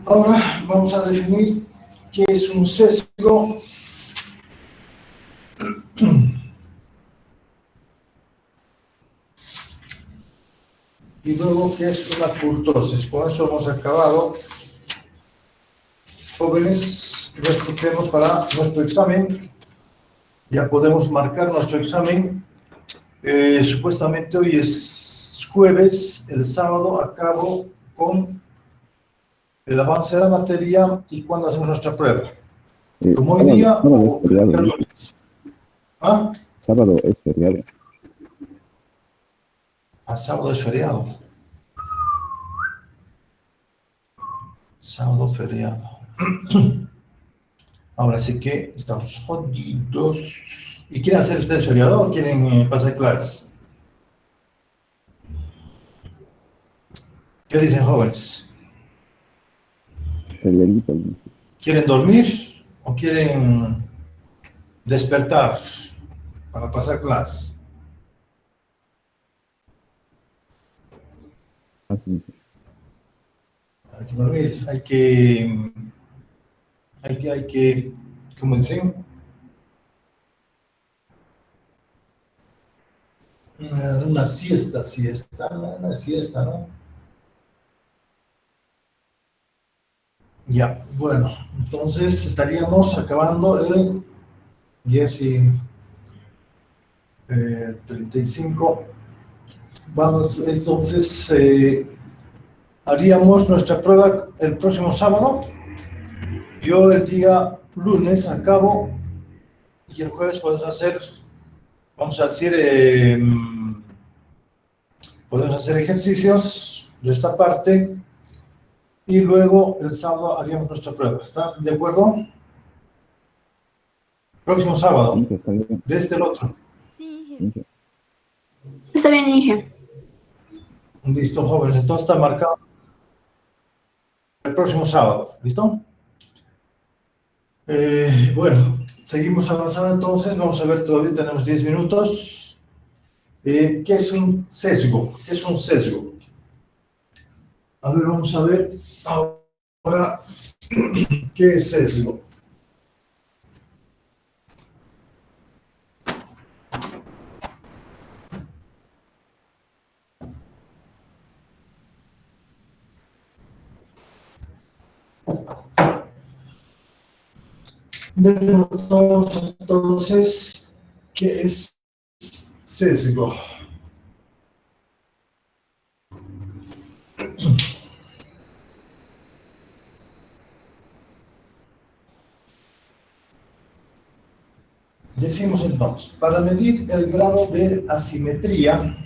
Ahora vamos a definir qué es un sesgo y luego qué es una kurtosis. Con eso hemos acabado. Jóvenes, nuestro tema para nuestro examen. Ya podemos marcar nuestro examen. Supuestamente hoy es jueves, el sábado acabo con el avance de la materia y cuándo hacemos nuestra prueba. Como hoy día o el lunes. ¿Ah? Sábado es feriado. A sábado es feriado. Sábado feriado. Ahora sí que estamos jodidos. ¿Y quieren hacer ustedes feriado o quieren pasar clases? ¿Qué dicen, jóvenes? Feriadito. ¿Quieren dormir o quieren despertar para pasar clases? Así. Hay que dormir, hay que, ¿cómo dicen? Una siesta, una siesta, ¿no? Ya, bueno, entonces estaríamos acabando el 10 y 35. Vamos, entonces haríamos nuestra prueba el próximo sábado. Yo el día lunes acabo y el jueves vamos a decir, podemos hacer ejercicios de esta parte y luego el sábado haríamos nuestra prueba. ¿Está de acuerdo? Próximo sábado, Sí, está bien. desde el otro. Sí. Está bien, Inge. Listo, jóvenes. Entonces está marcado el próximo sábado. ¿Listo? Bueno, seguimos avanzando entonces. Vamos a ver, todavía tenemos 10 minutos. ¿Qué es un sesgo? ¿Qué es un sesgo? A ver, vamos a ver ahora qué es sesgo. Vemos entonces qué es sesgo. Decimos entonces, para medir el grado de asimetría,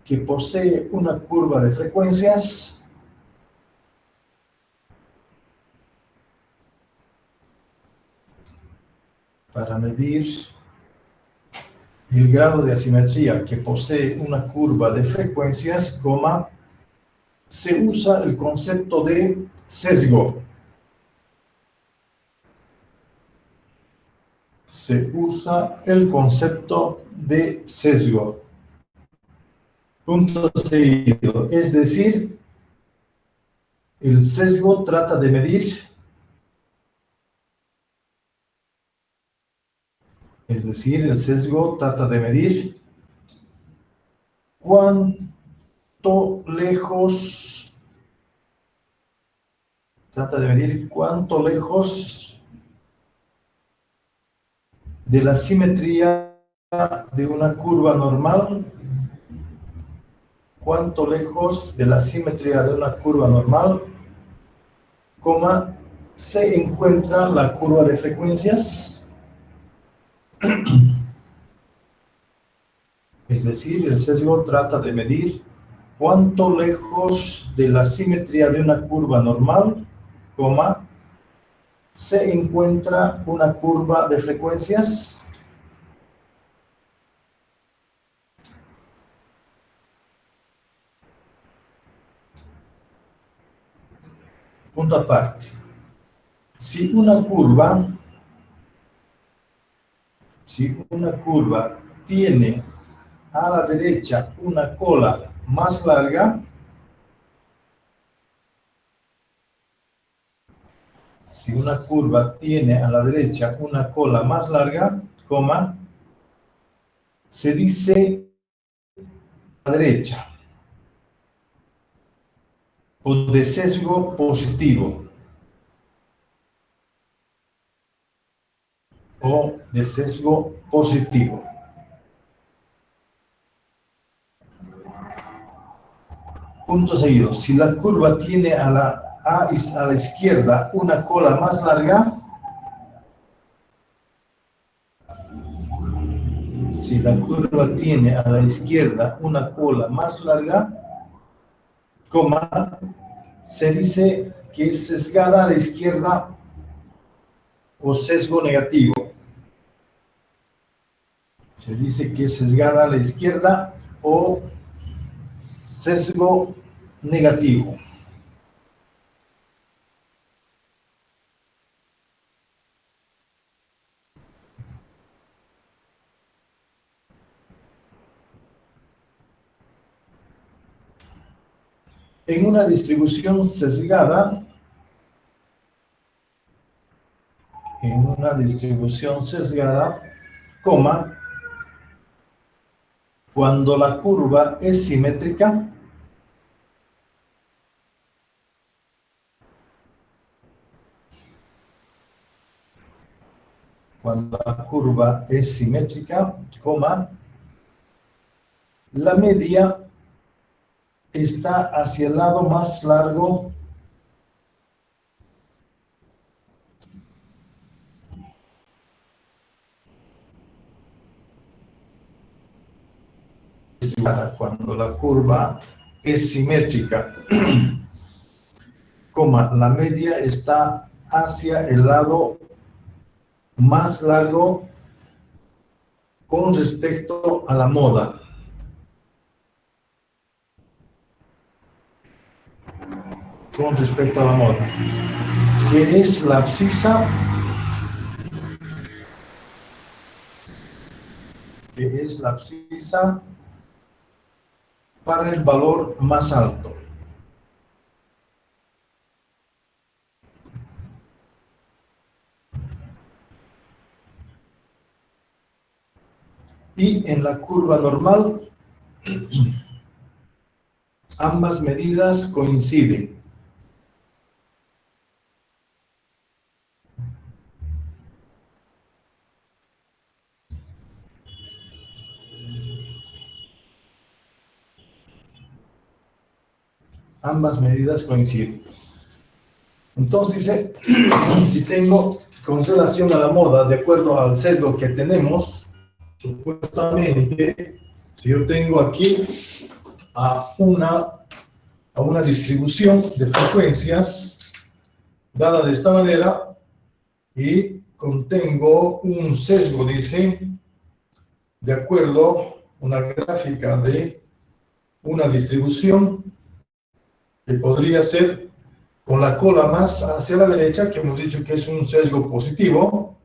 que posee una curva de frecuencias, para medir el grado de asimetría que posee una curva de frecuencias, se usa el concepto de sesgo. Se usa el concepto de sesgo. Punto seguido. Es decir, el sesgo trata de medir, cuánto lejos de la simetría de una curva normal, se encuentra la curva de frecuencias. Es decir, el sesgo trata de medir cuánto lejos de la simetría de una curva normal, se encuentra una curva de frecuencias. Punto aparte. Si una curva tiene a la derecha una cola más larga, se dice a la derecha o de sesgo positivo. Punto seguido. Si la curva tiene a a la izquierda una cola más larga, si la curva tiene a la izquierda una cola más larga, coma, se dice que es sesgada a la izquierda o sesgo negativo. Se dice que es sesgada a la izquierda o sesgo negativo. En una distribución sesgada, coma, cuando la curva es simétrica, coma, la media está hacia el lado más largo cuando la curva es simétrica, coma, la media está hacia el lado más largo con respecto a la moda. Con respecto a la moda, que es la abscisa, para el valor más alto. Y en la curva normal, ambas medidas coinciden. Ambas medidas coinciden. Entonces dice, si tengo con relación a la moda, de acuerdo al sesgo que tenemos, supuestamente, si yo tengo aquí a una distribución de frecuencias dada de esta manera y contengo un sesgo, dice, de acuerdo a una gráfica de una distribución que podría ser con la cola más hacia la derecha, que hemos dicho que es un sesgo positivo,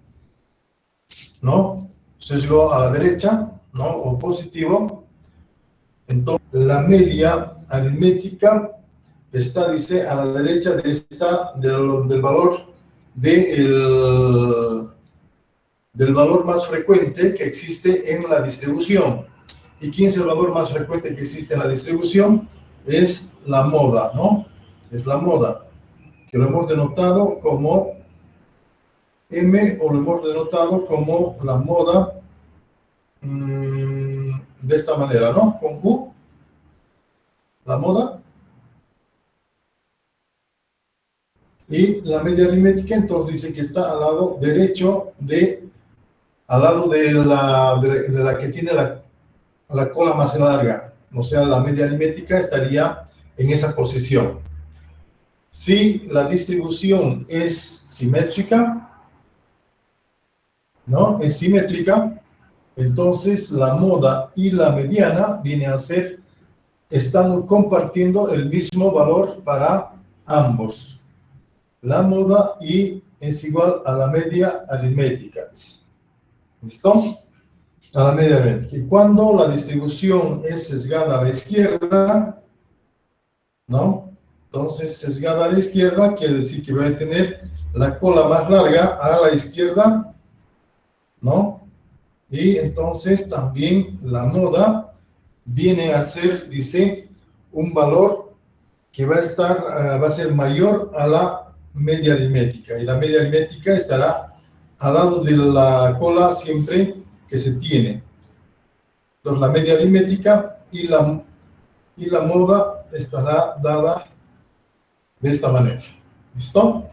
¿no? Sesgo a la derecha, ¿no? O positivo. Entonces, la media aritmética está, dice, a la derecha de del valor del valor más frecuente que existe en la distribución. ¿Y quién es el valor más frecuente que existe en la distribución? Es la moda, ¿no? Es la moda, que lo hemos denotado como M o lo hemos denotado como la moda de esta manera, ¿no? Con U, la moda. Y la media aritmética, entonces dice que está al lado derecho al lado de la que tiene la cola más larga. O sea, la media aritmética estaría en esa posición. Si la distribución es simétrica, ¿no? Es simétrica, entonces la moda y la mediana vienen a ser, están compartiendo el mismo valor para ambos. La moda y es igual a la media aritmética. ¿Listo? A la media aritmética. Y cuando la distribución es sesgada a la izquierda, ¿no? Entonces, sesgada a la izquierda quiere decir que voy a tener la cola más larga a la izquierda, ¿no? Y entonces también la moda viene a ser, dice, un valor que va a ser mayor a la media aritmética. Y la media aritmética estará al lado de la cola siempre que se tiene. Entonces, la media aritmética y la moda estará dada de esta manera. ¿Listo?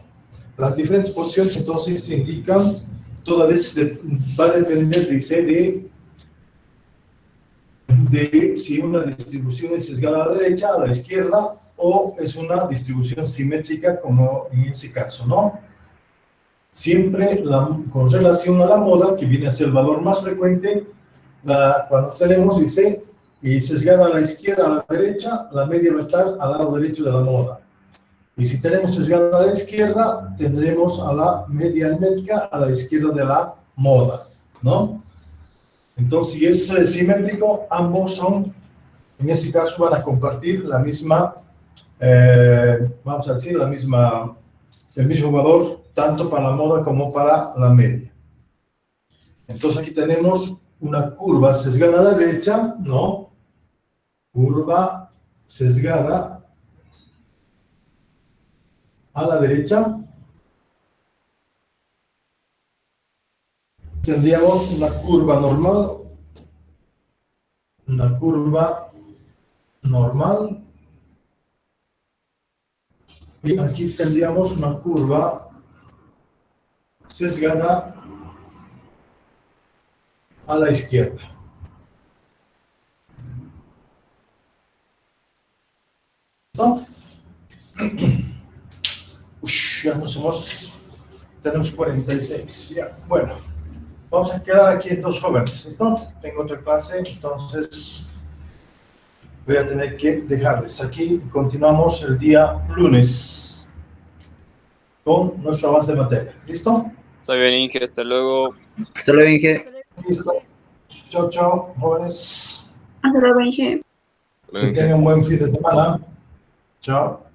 Las diferentes posiciones entonces se indican, toda vez va a depender, dice, de si una distribución es sesgada a la derecha, a la izquierda, o es una distribución simétrica, como en ese caso, ¿no? Siempre con relación a la moda, que viene a ser el valor más frecuente, cuando tenemos, dice, y sesgada a la izquierda, a la derecha, la media va a estar al lado derecho de la moda. Y si tenemos sesgada a la izquierda, tendremos a la media aritmética a la izquierda de la moda, ¿no? Entonces, si es simétrico, ambos son, en ese caso, van a compartir la misma, vamos a decir, el mismo valor, tanto para la moda como para la media. Entonces, aquí tenemos una curva sesgada a la derecha, ¿no? Curva sesgada a la derecha. Tendríamos una curva normal, y aquí tendríamos una curva sesgada a la izquierda. ¿Listo? Ya tenemos 46, ya, bueno, vamos a quedar aquí en 2 jóvenes, ¿listo? Tengo otra clase, entonces voy a tener que dejarles aquí y continuamos el día lunes con nuestro avance de materia, ¿listo? Está bien, Inge, hasta luego. Hasta luego, Inge. Listo, chao, chao, jóvenes, Hasta luego, Inge. que tengan un buen fin de semana, chao.